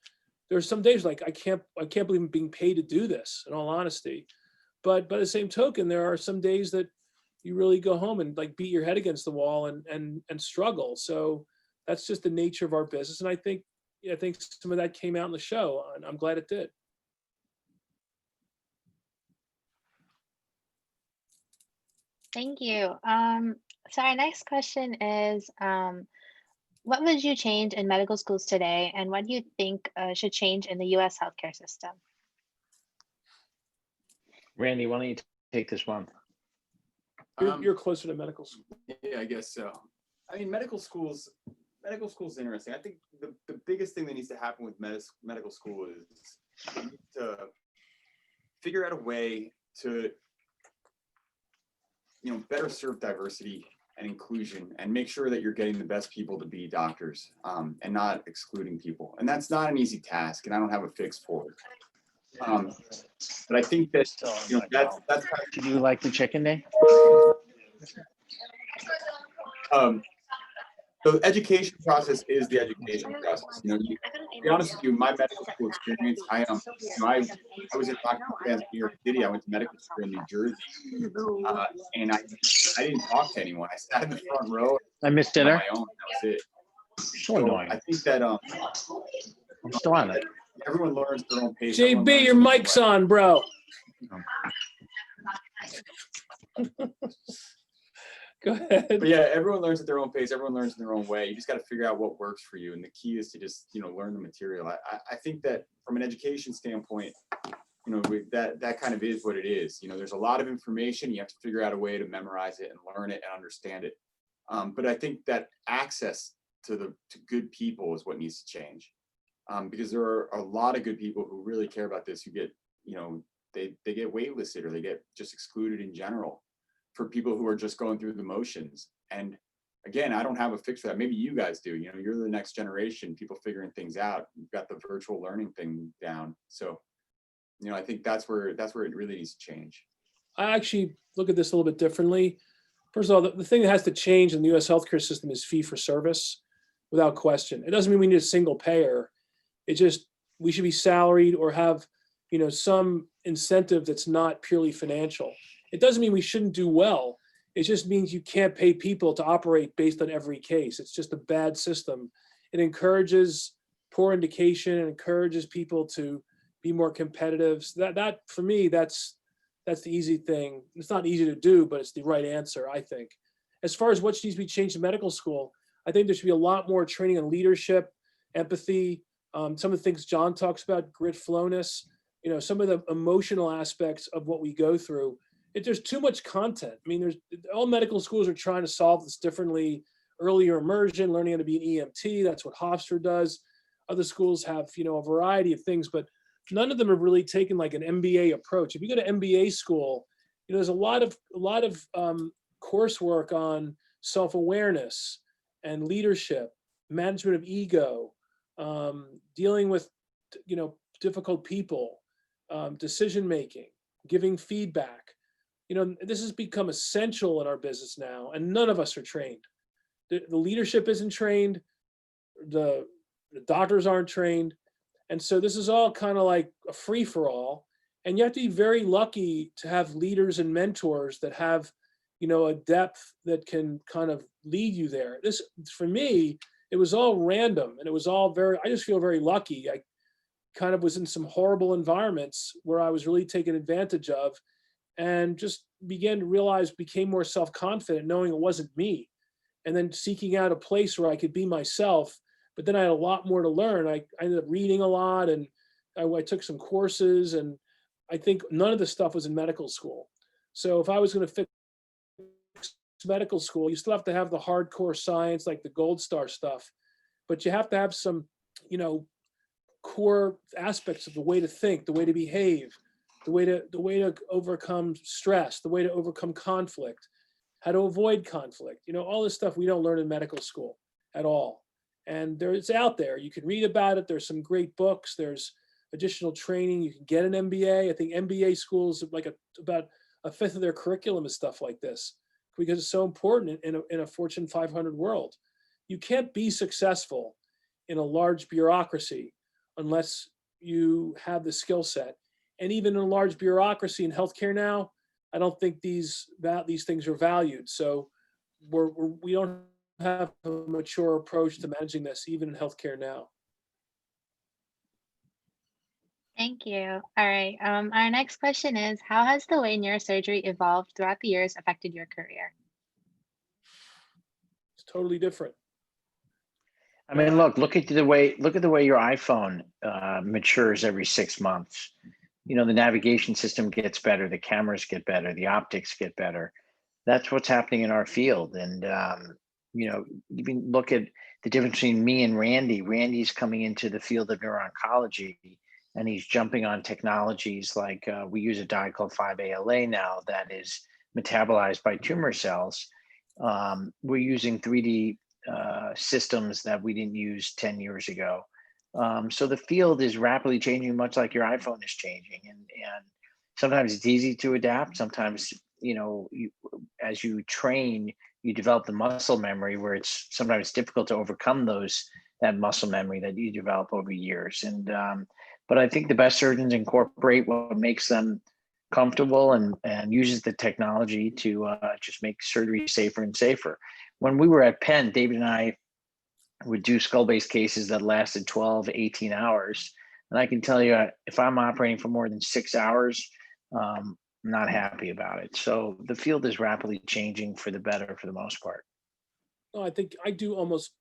Speaker 3: There are some days like I can't believe I'm being paid to do this, in all honesty. But by the same token, there are some days that you really go home and like beat your head against the wall and struggle. So that's just the nature of our business. And I think some of that came out in the show, and I'm glad it did.
Speaker 5: Thank you. So our next question is, what would you change in medical schools today, and what do you think should change in the U.S. healthcare system?
Speaker 7: Randy, why don't you take this one?
Speaker 3: You're closer to medical school.
Speaker 2: Yeah, I guess so. I mean, medical school's interesting. I think the biggest thing that needs to happen with medical school is you need to figure out a way to, better serve diversity and inclusion, and make sure that you're getting the best people to be doctors, and not excluding people. And that's not an easy task, and I don't have a fix for it. But I think that that's kind
Speaker 7: Did you like the chicken day?
Speaker 2: of, the education process is the education process. To be honest with you, my medical school experience, I was in New York City. I went to medical school in New Jersey, and I didn't talk to anyone. I sat in the front row.
Speaker 7: I missed
Speaker 2: On
Speaker 7: dinner.
Speaker 2: my own. That was it.
Speaker 7: So annoying.
Speaker 2: I think that
Speaker 7: I'm still on it.
Speaker 2: everyone learns their own pace.
Speaker 3: JB, your mic's on, bro. Go ahead.
Speaker 2: But yeah, everyone learns at their own pace. Everyone learns in their own way. You just got to figure out what works for you. And the key is to just, learn the material. I think that from an education standpoint, that kind of is what it is. There's a lot of information. You have to figure out a way to memorize it and learn it and understand it. But I think that access to good people is what needs to change. Because there are a lot of good people who really care about this, who get, they get waitlisted, or they get just excluded in general, for people who are just going through the motions. And again, I don't have a fix for that. Maybe you guys do. You're the next generation, people figuring things out. You've got the virtual learning thing down. So, I think that's where it really needs to change.
Speaker 3: I actually look at this a little bit differently. First of all, the thing that has to change in the US healthcare system is fee for service, without question. It doesn't mean we need a single payer. It just, we should be salaried or have, some incentive that's not purely financial. It doesn't mean we shouldn't do well. It just means you can't pay people to operate based on every case. It's just a bad system. It encourages poor indication and encourages people to be more competitive. So that for me, that's the easy thing. It's not easy to do, but it's the right answer, I think. As far as what needs to be changed in medical school, I think there should be a lot more training on leadership, empathy, some of the things John talks about, grit, flowness, some of the emotional aspects of what we go through. There's too much content. I mean, all medical schools are trying to solve this differently. Earlier immersion, learning how to be an EMT, that's what Hofstra does. Other schools have, a variety of things, but none of them have really taken like an MBA approach. If you go to MBA school, there's a lot of coursework on self-awareness and leadership, management of ego, dealing with, difficult people, decision-making, giving feedback. This has become essential in our business now, and none of us are trained. The leadership isn't trained, the doctors aren't trained. And so this is all kind of like a free-for-all. And you have to be very lucky to have leaders and mentors that have, a depth that can kind of lead you there. This, for me, it was all random, and it was all I just feel very lucky. I kind of was in some horrible environments where I was really taken advantage of, and just began to realize, became more self-confident, knowing it wasn't me, and then seeking out a place where I could be myself. But then I had a lot more to learn. I ended up reading a lot, and I took some courses, and I think none of the stuff was in medical school. So if I was going to fix medical school, you still have to have the hardcore science, like the gold star stuff, but you have to have some, core aspects of the way to think, the way to behave, the way to overcome stress, the way to overcome conflict, how to avoid conflict. All this stuff we don't learn in medical school at all. And it's out there. You can read about it. There's some great books. There's additional training. You can get an MBA. I think MBA schools, like about a fifth of their curriculum is stuff like this, because it's so important in a Fortune 500 world. You can't be successful in a large bureaucracy unless you have the skill set. And even in a large bureaucracy in healthcare now, I don't think these things are valued. So we don't have a mature approach to managing this, even in healthcare now.
Speaker 5: Thank you. All right. Our next question is, how has the way neurosurgery evolved throughout the years affected your career?
Speaker 3: It's totally different.
Speaker 7: I mean, look at the way your iPhone matures every 6 months. the navigation system gets better, the cameras get better, the optics get better. That's what's happening in our field. And, you can look at the difference between me and Randy. Randy's coming into the field of neuro-oncology, and he's jumping on technologies like we use a dye called 5-ALA now that is metabolized by tumor cells. We're using 3D systems that we didn't use 10 years ago. So the field is rapidly changing, much like your iPhone is changing. And sometimes it's easy to adapt. Sometimes, as you train, you develop the muscle memory where it's sometimes difficult to overcome that muscle memory that you develop over years. And but I think the best surgeons incorporate what makes them comfortable and uses the technology to just make surgery safer and safer. When we were at Penn, David and I would do skull-based cases that lasted 12, 18 hours. And I can tell you, if I'm operating for more than 6 hours, I'm not happy about it. So the field is rapidly changing for the better for the most part.
Speaker 3: No, I think I do almost,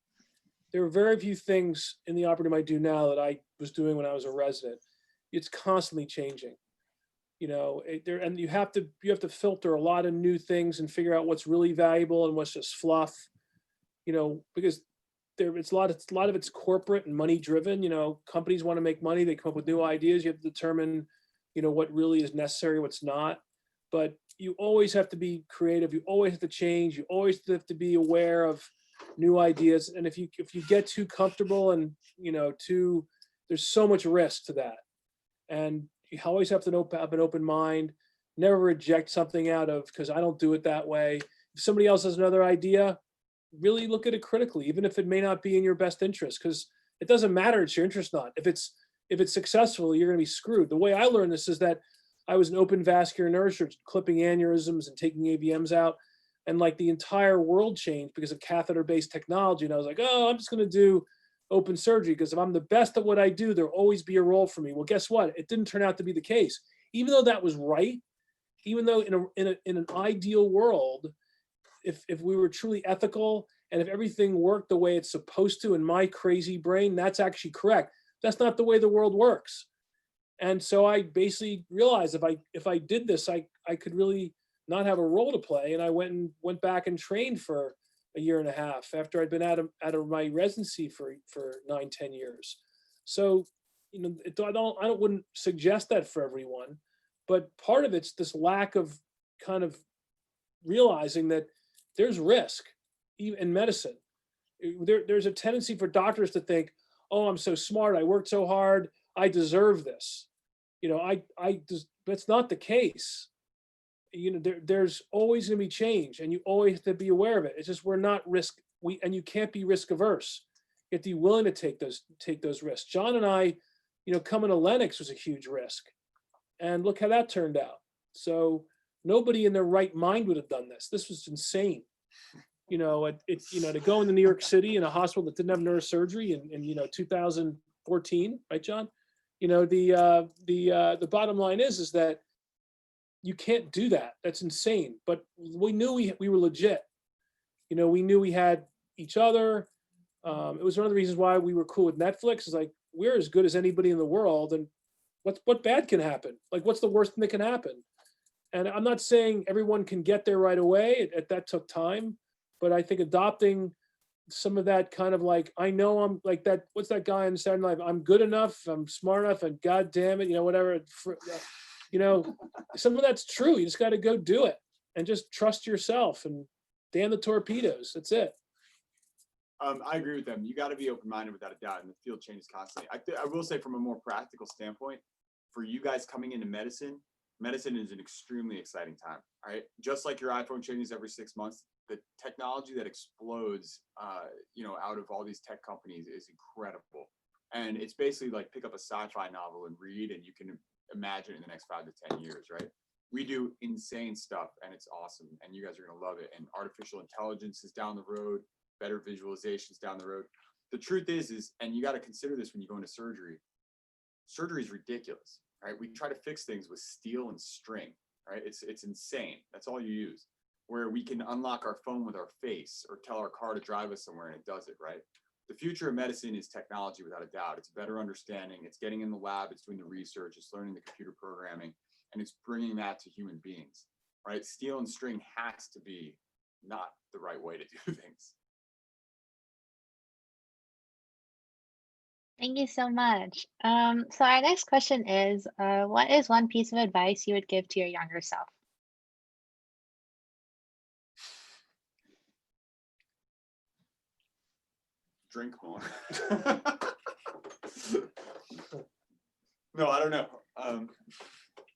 Speaker 3: there are very few things in the operating room I do now that I was doing when I was a resident. It's constantly changing. And you have to filter a lot of new things and figure out what's really valuable and what's just fluff, because it's a lot of it's corporate and money driven. Companies want to make money, they come up with new ideas. You have to determine, what really is necessary, what's not. But you always have to be creative. You always have to change. You always have to be aware of new ideas. And if you get too comfortable and there's so much risk to that. And you always have to have an open mind. Never reject something out of because I don't do it that way. If somebody else has another idea, really look at it critically, even if it may not be in your best interest, because it doesn't matter. It's your interest not. If it's successful, you're going to be screwed. The way I learned this is that I was an open vascular neurosurgeon, clipping aneurysms and taking AVMs out, and like the entire world changed because of catheter-based technology. And I was like, oh, I'm just going to do open surgery because if I'm the best at what I do, there'll always be a role for me. Well, guess what? It didn't turn out to be the case. Even though that was right, even though in an ideal world, if we were truly ethical and if everything worked the way it's supposed to in my crazy brain, that's actually correct. That's not the way the world works. And so I basically realized if I did this, I could really not have a role to play. And I went back and trained for a year and a half after I'd been out of my residency for 9-10 years. So, I wouldn't suggest that for everyone, but part of it's this lack of kind of realizing that there's risk even in medicine. There's a tendency for doctors to think, oh, I'm so smart, I worked so hard, I deserve this. That's not the case. There's always going to be change, and you always have to be aware of it. It's just we're not and you can't be risk averse. You have to be willing to take those risks. John and I, coming to Lenox was a huge risk, and look how that turned out. So nobody in their right mind would have done this. This was insane. To go into New York City in a hospital that didn't have neurosurgery in 2014, right, John? The bottom line is that you can't do that. That's insane. But we knew we were legit. We knew we had each other. It was one of the reasons why we were cool with Netflix. Is like we're as good as anybody in the world, and what bad can happen? Like what's the worst thing that can happen? And I'm not saying everyone can get there right away. That took time, but I think adopting some of that kind of like, I know I'm like that. What's that guy on Saturday Night Live? I'm good enough. I'm smart enough, and God damn it, whatever. Some of that's true. You just got to go do it and just trust yourself and damn the torpedoes. That's it.
Speaker 2: I agree with them. You got to be open-minded without a doubt, and the field changes constantly. I will say from a more practical standpoint, for you guys coming into medicine is an extremely exciting time. All right. Just like your iPhone changes every 6 months, the technology that explodes, out of all these tech companies is incredible. And it's basically like pick up a sci-fi novel and read, and you can imagine it in the next 5 to 10 years, right? We do insane stuff, and it's awesome, and you guys are going to love it. And artificial intelligence is down the road, better visualizations down the road. The truth is, and you got to consider this when you go into surgery. Surgery is ridiculous, right? We try to fix things with steel and string, right? It's insane. That's all you use. Where we can unlock our phone with our face or tell our car to drive us somewhere, and it does it, right? the future of medicine is technology without a doubt. It's better understanding, it's getting in the lab, it's doing the research, it's learning the computer programming, and it's bringing that to human beings, right? Steel and string has to be not the right way to do things.
Speaker 5: Thank you so much. So our next question is, what is one piece of advice you would give to your younger self?
Speaker 2: Drink more. No, I don't know.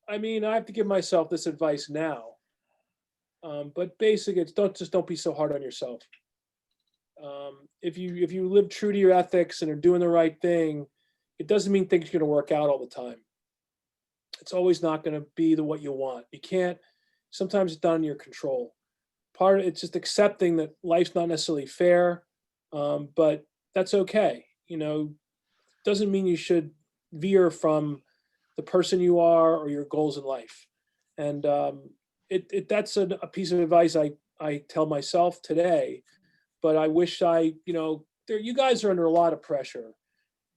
Speaker 3: I mean, I have to give myself this advice now. But basically, it's don't be so hard on yourself. If you live true to your ethics and are doing the right thing, it doesn't mean things are going to work out all the time. It's always not going to be what you want. You can't. Sometimes it's not in your control. Part of it's just accepting that life's not necessarily fair, but that's okay. You know, doesn't mean you should veer from the person you are or your goals in life. And that's a piece of advice I tell myself today. But I wish you guys are under a lot of pressure.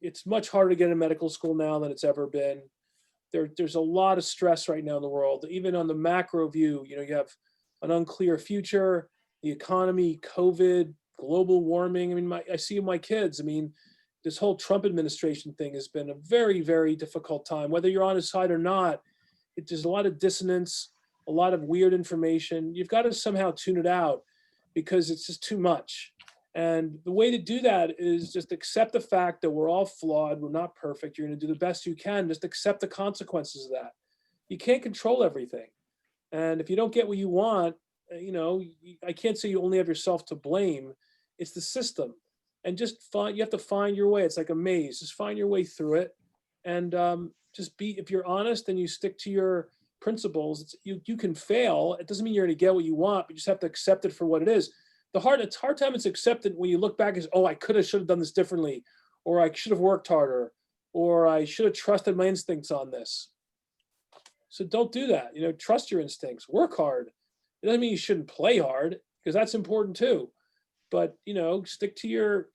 Speaker 3: It's much harder to get into medical school now than it's ever been. There's a lot of stress right now in the world. Even on the macro view, you have an unclear future, the economy, COVID, global warming. I mean, I see my kids. I mean, this whole Trump administration thing has been a very, very difficult time. Whether you're on his side or not, there's a lot of dissonance, a lot of weird information. You've got to somehow tune it out because it's just too much. And the way to do that is just accept the fact that we're all flawed. We're not perfect. You're going to do the best you can. Just accept the consequences of that. You can't control everything. And if you don't get what you want, I can't say you only have yourself to blame. It's the system. And you have to find your way. It's like a maze. Just find your way through it. And if you're honest and you stick to your principles, you can fail. It doesn't mean you're going to get what you want, but you just have to accept it for what it is. It's hard time it's accepted when you look back as, oh, I should have done this differently, or I should have worked harder, or I should have trusted my instincts on this. So don't do that. Trust your instincts, work hard. It doesn't mean you shouldn't play hard, because that's important too. But stick to your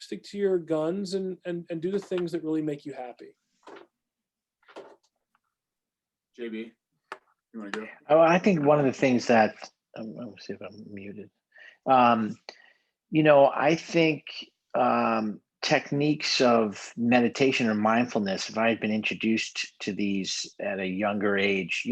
Speaker 3: guns and do the things that really make you happy.
Speaker 2: JB, you want to go?
Speaker 7: Oh, I think one of the things that let me see if I'm muted. I think techniques of meditation or mindfulness, if I had been introduced to these at a younger age,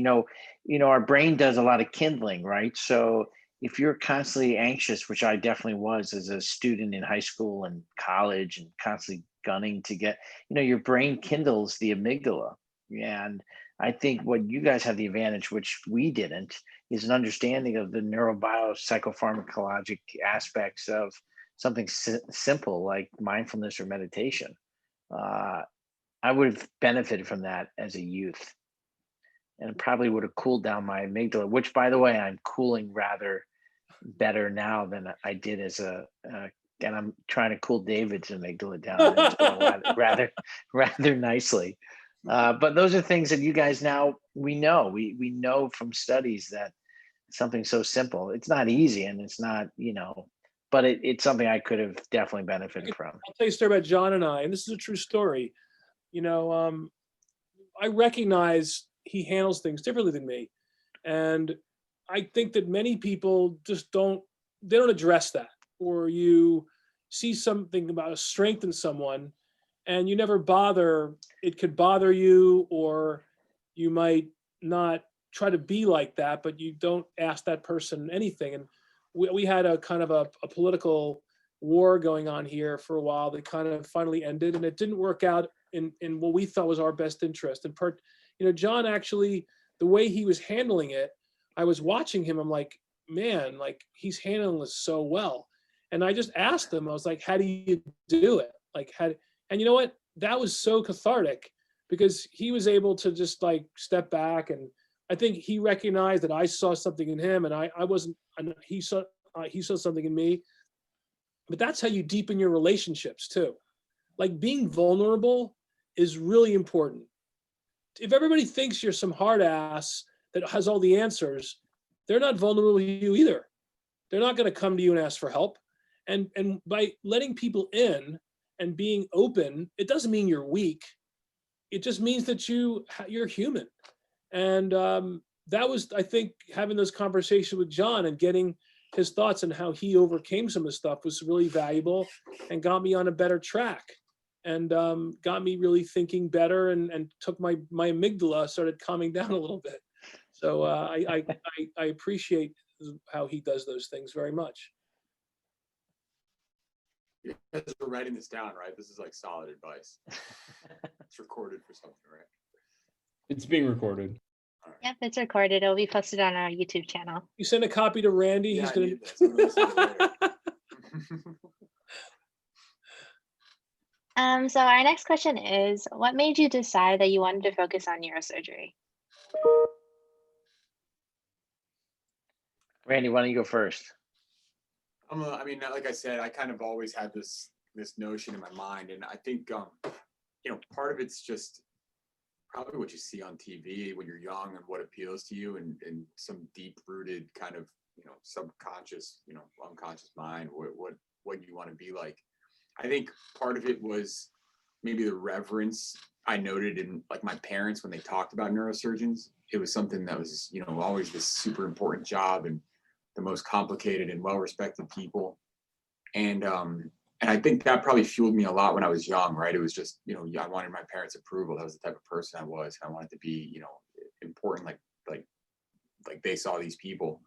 Speaker 7: our brain does a lot of kindling, right? So if you're constantly anxious, which I definitely was as a student in high school and college and constantly gunning to get, your brain kindles the amygdala. And I think what you guys have the advantage, which we didn't, is an understanding of the neurobiopsychopharmacologic aspects of something simple like mindfulness or meditation. I would have benefited from that as a youth, and probably would have cooled down my amygdala, which, by the way, I'm cooling rather better now than I did and I'm trying to cool David's amygdala down. And it's going rather nicely. But those are things that you guys we know from studies that something so simple, it's not easy, and it's not, but it's something I could have definitely benefited from.
Speaker 3: I'll tell you a story about John and I, and this is a true story. I recognize he handles things differently than me. And I think that many people just don't address that, or you see something about a strength in someone and you never bother. It could bother you, or you might not try to be like that, but you don't ask that person anything. And we had a kind of a political war going on here for a while that kind of finally ended, and it didn't work out in what we thought was our best interest. And John, actually, the way he was handling it, I was watching him, I'm like, man, like he's handling this so well. And I just asked him, I was like, how do you do it? And you know what? That was so cathartic, because he was able to just like step back, and I think he recognized that I saw something in him, and I wasn't, and he saw something in me. But that's how you deepen your relationships too. Like, being vulnerable is really important. If everybody thinks you're some hard ass that has all the answers, they're not vulnerable to you either. They're not going to come to you and ask for help. And by letting people in and being open, it doesn't mean you're weak. It just means that you're human. And that was, I think, having those conversations with John and getting his thoughts on how he overcame some of the stuff was really valuable and got me on a better track and got me really thinking better and took my amygdala, started calming down a little bit. So I appreciate how he does those things very much.
Speaker 2: You guys are writing this down, right? This is like solid advice. It's recorded for something, right?
Speaker 8: It's being recorded.
Speaker 5: Yep, it's recorded. It'll be posted on our YouTube channel.
Speaker 3: You send a copy to Randy.
Speaker 2: Yeah,
Speaker 3: He's
Speaker 2: I
Speaker 3: gonna.
Speaker 2: need this. I'm gonna listen to it later.
Speaker 5: So our next question is, what made you decide that you wanted to focus on neurosurgery?
Speaker 7: Randy, why don't you go first?
Speaker 2: I mean, like I said, I kind of always had this notion in my mind, and I think part of it's just probably what you see on TV when you're young and what appeals to you, and some deep-rooted kind of subconscious, unconscious mind, what you want to be like. I think part of it was maybe the reverence I noted in like my parents when they talked about neurosurgeons. It was something that was always this super important job and the most complicated and well-respected people. And I think that probably fueled me a lot when I was young, right? It was just, I wanted my parents' approval. That was the type of person I was. I wanted to be, important, like they saw these people.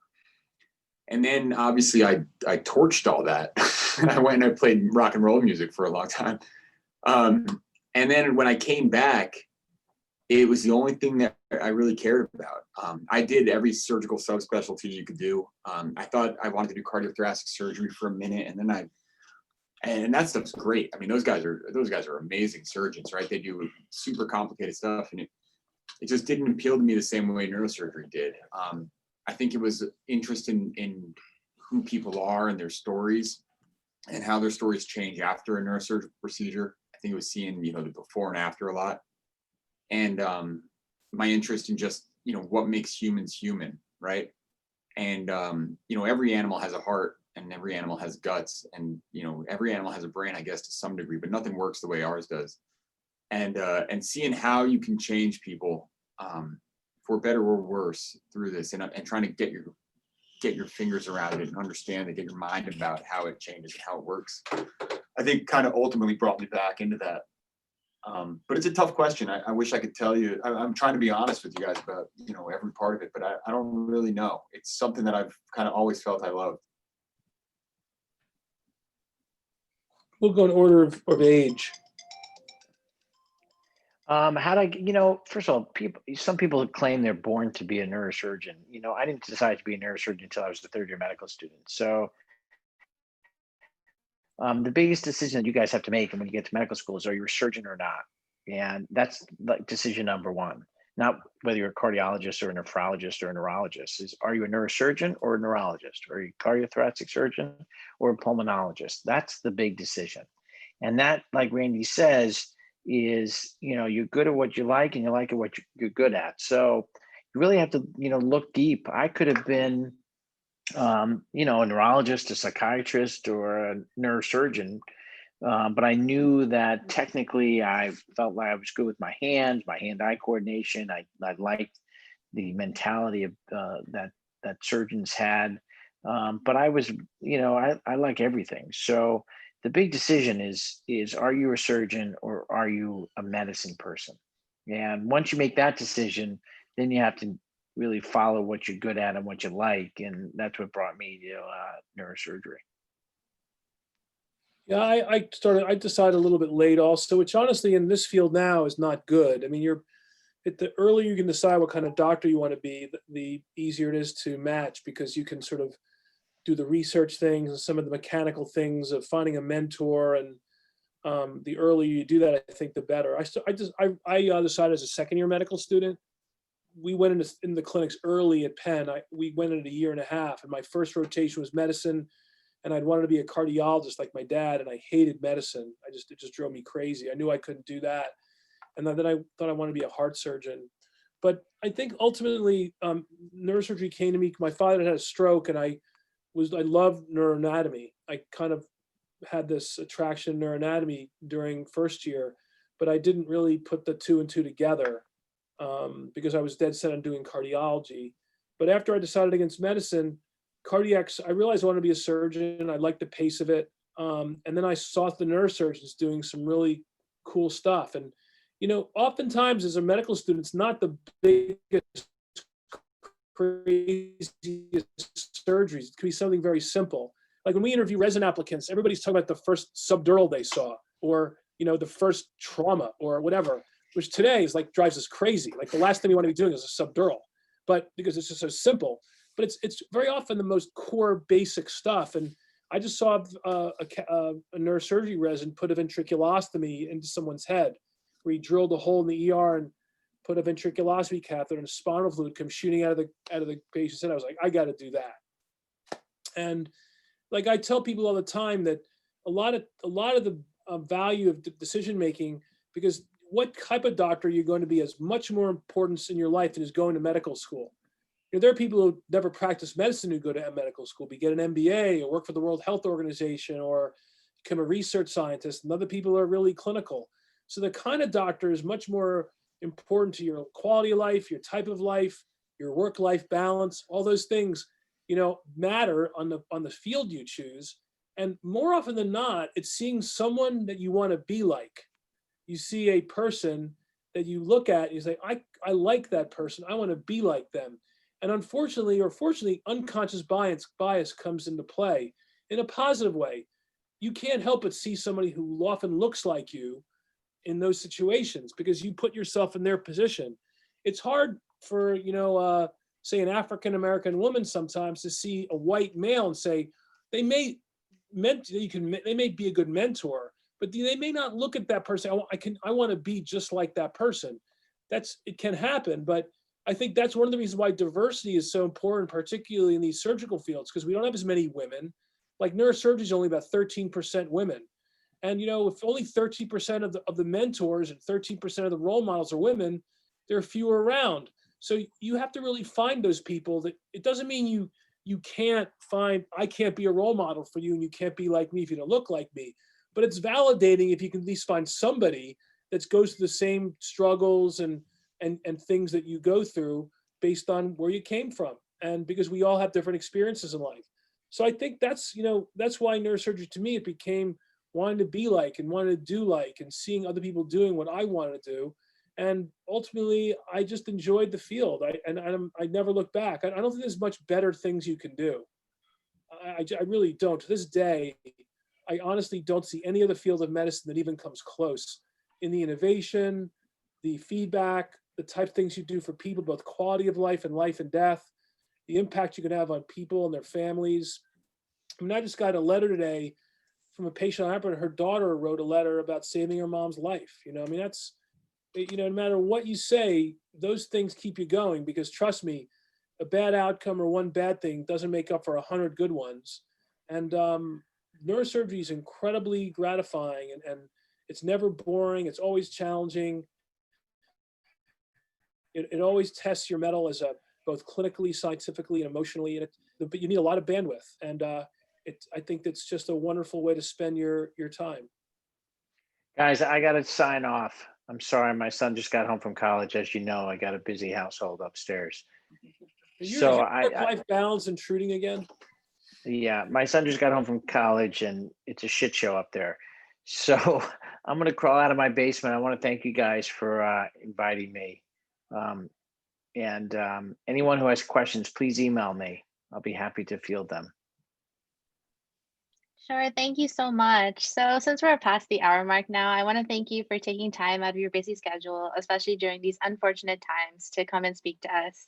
Speaker 2: And then obviously I torched all that. And I went and I played rock and roll music for a long time. And then when I came back, it was the only thing that I really cared about. I did every surgical subspecialty you could do. I thought I wanted to do cardiothoracic surgery for a minute, and then and that stuff's great. I mean, those guys are amazing surgeons, right? They do super complicated stuff, and it just didn't appeal to me the same way neurosurgery did. I think it was interest in who people are and their stories, and how their stories change after a neurosurgical procedure. I think it was seeing the before and after a lot. And my interest in just what makes humans human, right? And every animal has a heart, and every animal has guts, and every animal has a brain, I guess, to some degree, but nothing works the way ours does. And seeing how you can change people for better or worse through this, and trying to get your fingers around it and understand it, get your mind about how it changes and how it works, I think kind of ultimately brought me back into that. But it's a tough question. I wish I could tell you. I'm trying to be honest with you guys about every part of it, but I don't really know. It's something that I've kind of always felt I loved.
Speaker 3: We'll go in order of age.
Speaker 7: First of all, some people claim they're born to be a neurosurgeon. I didn't decide to be a neurosurgeon until I was a third-year medical student. So the biggest decision that you guys have to make when you get to medical school is, are you a surgeon or not? And that's like decision number one. Not whether you're a cardiologist or a nephrologist or a neurologist. Is, are you a neurosurgeon or a neurologist? Are you a cardiothoracic surgeon or a pulmonologist? That's the big decision. And that, like Randy says, is, you're good at what you like, and you like at what you're good at. So you really have to, look deep. I could have been, a neurologist, a psychiatrist, or a neurosurgeon. But I knew that technically I felt like I was good with my hand-eye coordination. I liked the mentality of that surgeons had. But I was, I like everything. So the big decision is are you a surgeon or are you a medicine person? And once you make that decision, then you have to really follow what you're good at and what you like. And that's what brought me to neurosurgery.
Speaker 3: Yeah, I decided a little bit late also, which honestly in this field now is not good. I mean, the earlier you can decide what kind of doctor you want to be, the easier it is to match, because you can sort of do the research things and some of the mechanical things of finding a mentor. And the earlier you do that, I think the better. I decided as a second-year medical student. We went in the clinics early at Penn. We went in at a year and a half, and my first rotation was medicine. And I'd wanted to be a cardiologist like my dad, and I hated medicine. It just drove me crazy. I knew I couldn't do that. And then I thought I wanted to be a heart surgeon. But I think ultimately neurosurgery came to me. My father had a stroke, and I loved neuroanatomy. I kind of had this attraction in neuroanatomy during first year, but I didn't really put the two and two together because I was dead set on doing cardiology. But after I decided against medicine, cardiacs, I realized I wanted to be a surgeon. I liked the pace of it. And then I saw the neurosurgeons doing some really cool stuff. And, oftentimes as a medical student, it's not the biggest, craziest surgeries. It could be something very simple. Like when we interview resident applicants, everybody's talking about the first subdural they saw, or, the first trauma or whatever, which today is like drives us crazy. Like the last thing we want to be doing is a subdural, but because it's just so simple. But it's very often the most core basic stuff. And I just saw a neurosurgery resident put a ventriculostomy into someone's head, where he drilled a hole in the ER and put a ventriculostomy catheter, and a spinal fluid comes shooting out of the patient's head. I was like, I got to do that. And like I tell people all the time that a lot of the value of decision making, because what type of doctor you're going to be has much more importance in your life than is going to medical school. There are people who never practice medicine who go to medical school, but get an MBA or work for the World Health Organization or become a research scientist, and other people are really clinical. So the kind of doctor is much more important to your quality of life, your type of life, your work-life balance. All those things, matter on the field you choose. And more often than not, it's seeing someone that you want to be like. You see a person that you look at and you say, I like that person. I want to be like them. And unfortunately, or fortunately, unconscious bias comes into play in a positive way. You can't help but see somebody who often looks like you in those situations because you put yourself in their position. It's hard for, say an African-American woman sometimes to see a white male and say, they may be a good mentor, but they may not look at that person. I want to be just like that person. It can happen, but I think that's one of the reasons why diversity is so important, particularly in these surgical fields, because we don't have as many women. Like neurosurgery is only about 13% women. And, if only 13% of the mentors and 13% of the role models are women, there are fewer around. So you have to really find those people. That it doesn't mean you can't I can't be a role model for you and you can't be like me if you don't look like me. But it's validating if you can at least find somebody that goes through the same struggles and things that you go through based on where you came from. And because we all have different experiences in life. So I think that's why neurosurgery to me, it became wanting to be like and wanting to do like and seeing other people doing what I wanted to do. And ultimately, I just enjoyed the field. I never look back. I don't think there's much better things you can do. I really don't. To this day, I honestly don't see any other field of medicine that even comes close in the innovation, the feedback, the type of things you do for people, both quality of life and death, the impact you can have on people and their families. I mean, I just got a letter today from a patient I have. Her daughter wrote a letter about saving her mom's life. That's, no matter what you say, those things keep you going, because trust me, a bad outcome or one bad thing doesn't make up for 100 good ones. And neurosurgery is incredibly gratifying, and it's never boring. It's always challenging. It always tests your mettle as both clinically, scientifically, and emotionally. But you need a lot of bandwidth. And I think it's just a wonderful way to spend your time.
Speaker 7: Guys, I got to sign off. I'm sorry, my son just got home from college. As you know, I got a busy household upstairs. So
Speaker 3: work-life balance intruding again?
Speaker 7: Yeah, my son just got home from college and it's a shit show up there. So I'm going to crawl out of my basement. I want to thank you guys for inviting me. And anyone who has questions, please email me. I'll be happy to field them.
Speaker 5: Sure, thank you so much. So since we're past the hour mark now, I want to thank you for taking time out of your busy schedule, especially during these unfortunate times, to come and speak to us.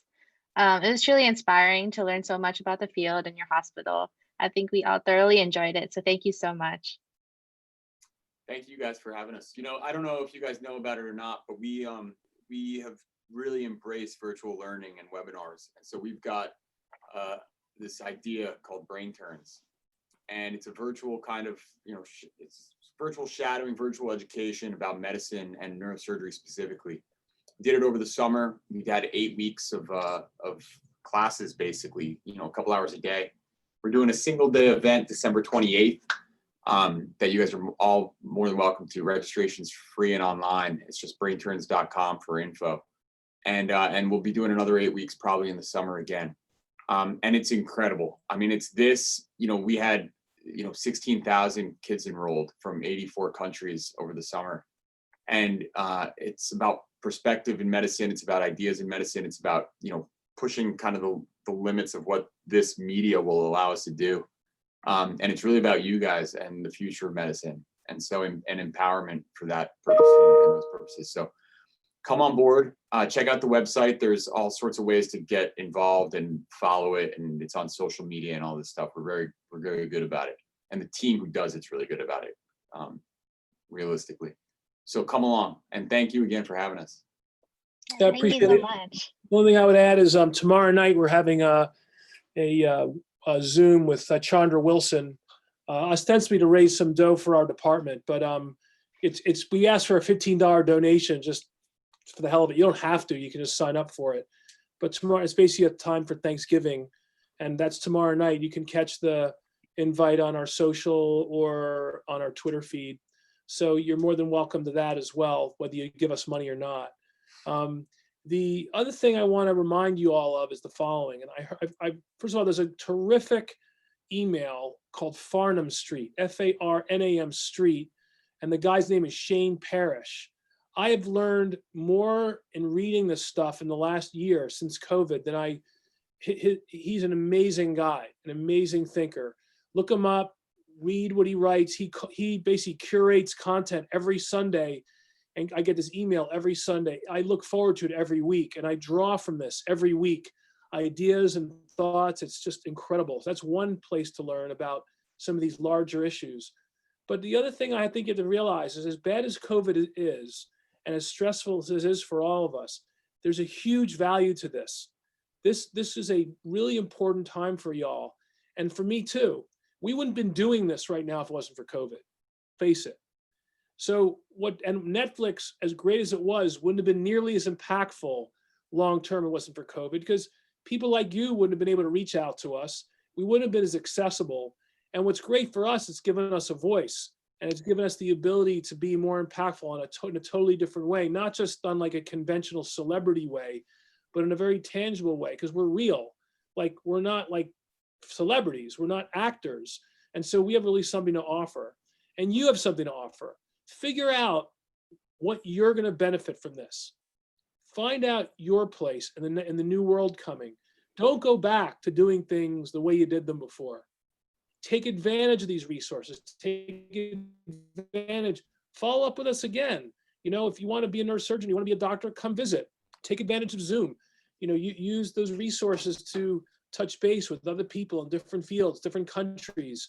Speaker 5: It was truly inspiring to learn so much about the field and your hospital. I think we all thoroughly enjoyed it, so thank you so much.
Speaker 2: Thank you guys for having us. I don't know if you guys know about it or not, but we have really embraced virtual learning and webinars. And so we've got this idea called Brain Turns. And it's a virtual kind of, it's virtual shadowing, virtual education about medicine and neurosurgery specifically. Did it over the summer. We had 8 weeks of classes, basically, a couple hours a day. We're doing a single day event December 28th. that you guys are all more than welcome to. Registration's free and online. It's just brainturns.com for info. And we'll be doing another 8 weeks probably in the summer again. And it's incredible. I mean, it's this, we had, 16,000 kids enrolled from 84 countries over the summer. And it's about perspective in medicine. It's about ideas in medicine. It's about, pushing kind of the limits of what this media will allow us to do. And it's really about you guys and the future of medicine. And so, and empowerment for that purpose and those purposes. So come on board, check out the website. There's all sorts of ways to get involved and follow it. And it's on social media and all this stuff. We're very good about it. And the team who does it's really good about it, realistically. So come along, and thank you again for having us.
Speaker 3: Yeah, I
Speaker 5: Thank you
Speaker 3: appreciate
Speaker 5: so
Speaker 3: it.
Speaker 5: much.
Speaker 3: One thing I would add is tomorrow night we're having a Zoom with Chandra Wilson, ostensibly to raise some dough for our department. But we asked for a $15 donation just for the hell of it. You don't have to. You can just sign up for it. But tomorrow it's basically a time for Thanksgiving, and that's tomorrow night. You can catch the invite on our social or on our Twitter feed. So you're more than welcome to that as well, whether you give us money or not. The other thing I want to remind you all of is the following. And I first of all, there's a terrific email called Farnham Street, Farnam Street, and the guy's name is Shane Parrish. I have learned more in reading this stuff in the last year since COVID than he's an amazing guy, an amazing thinker. Look him up, read what he writes. He basically curates content every Sunday, and I get this email every Sunday. I look forward to it every week, and I draw from this every week, ideas and thoughts. It's just incredible. So that's one place to learn about some of these larger issues. But the other thing I think you have to realize is, as bad as COVID is, and as stressful as it is for all of us, there's a huge value to this. This is a really important time for y'all, and for me too. We wouldn't have been doing this right now if it wasn't for COVID. Face it. So and Netflix, as great as it was, wouldn't have been nearly as impactful long-term if it wasn't for COVID, because people like you wouldn't have been able to reach out to us. We wouldn't have been as accessible. And what's great for us, it's given us a voice, and it's given us the ability to be more impactful in a totally different way, not just on like a conventional celebrity way, but in a very tangible way, because we're real. Like, we're not like celebrities, we're not actors. And so we have really something to offer, and you have something to offer. Figure out what you're going to benefit from this. Find out your place in the new world coming. Don't go back to doing things the way you did them before. Take advantage of these resources. Take advantage. Follow up with us again. If you want to be a neurosurgeon, you want to be a doctor, come visit. Take advantage of Zoom. You use those resources to touch base with other people in different fields, different countries.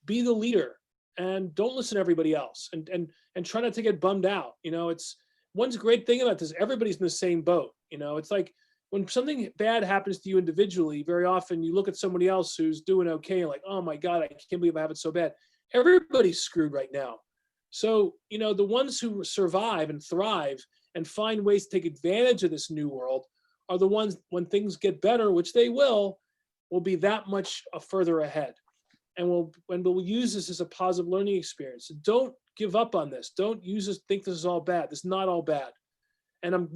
Speaker 3: Be the leader, and don't listen to everybody else, and try not to get bummed out. It's one's great thing about this. Everybody's in the same boat. It's like when something bad happens to you individually, very often you look at somebody else who's doing okay and like, oh my God, I can't believe I have it so bad. Everybody's screwed right now. So, the ones who survive and thrive and find ways to take advantage of this new world are the ones, when things get better, which they will be that much further ahead. And we'll use this as a positive learning experience. Don't give up on this. Don't think this is all bad. This is not all bad. And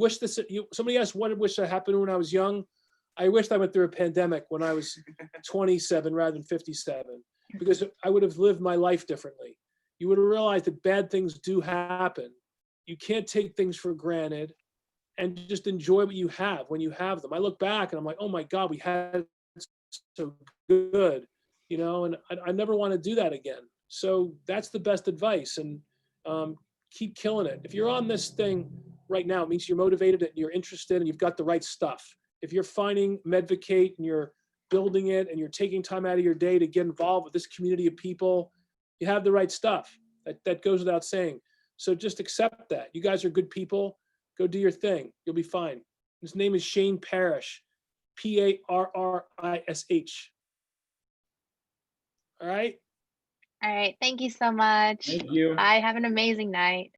Speaker 3: somebody asked what I wish that happened when I was young. I wished I went through a pandemic when I was 27 rather than 57, because I would have lived my life differently. You would have realized that bad things do happen. You can't take things for granted, and just enjoy what you have when you have them. I look back and I'm like, oh my God, we had it so good, and I never want to do that again. So that's the best advice, and keep killing it. If you're on this thing right now, it means you're motivated and you're interested and you've got the right stuff. If you're finding Medvocate and you're building it and you're taking time out of your day to get involved with this community of people, you have the right stuff. That goes without saying. So just accept that. You guys are good people. Go do your thing. You'll be fine. His name is Shane Parrish, Parrish. All right.
Speaker 5: All right. Thank you so much.
Speaker 8: Thank you.
Speaker 5: Bye. Have an amazing night.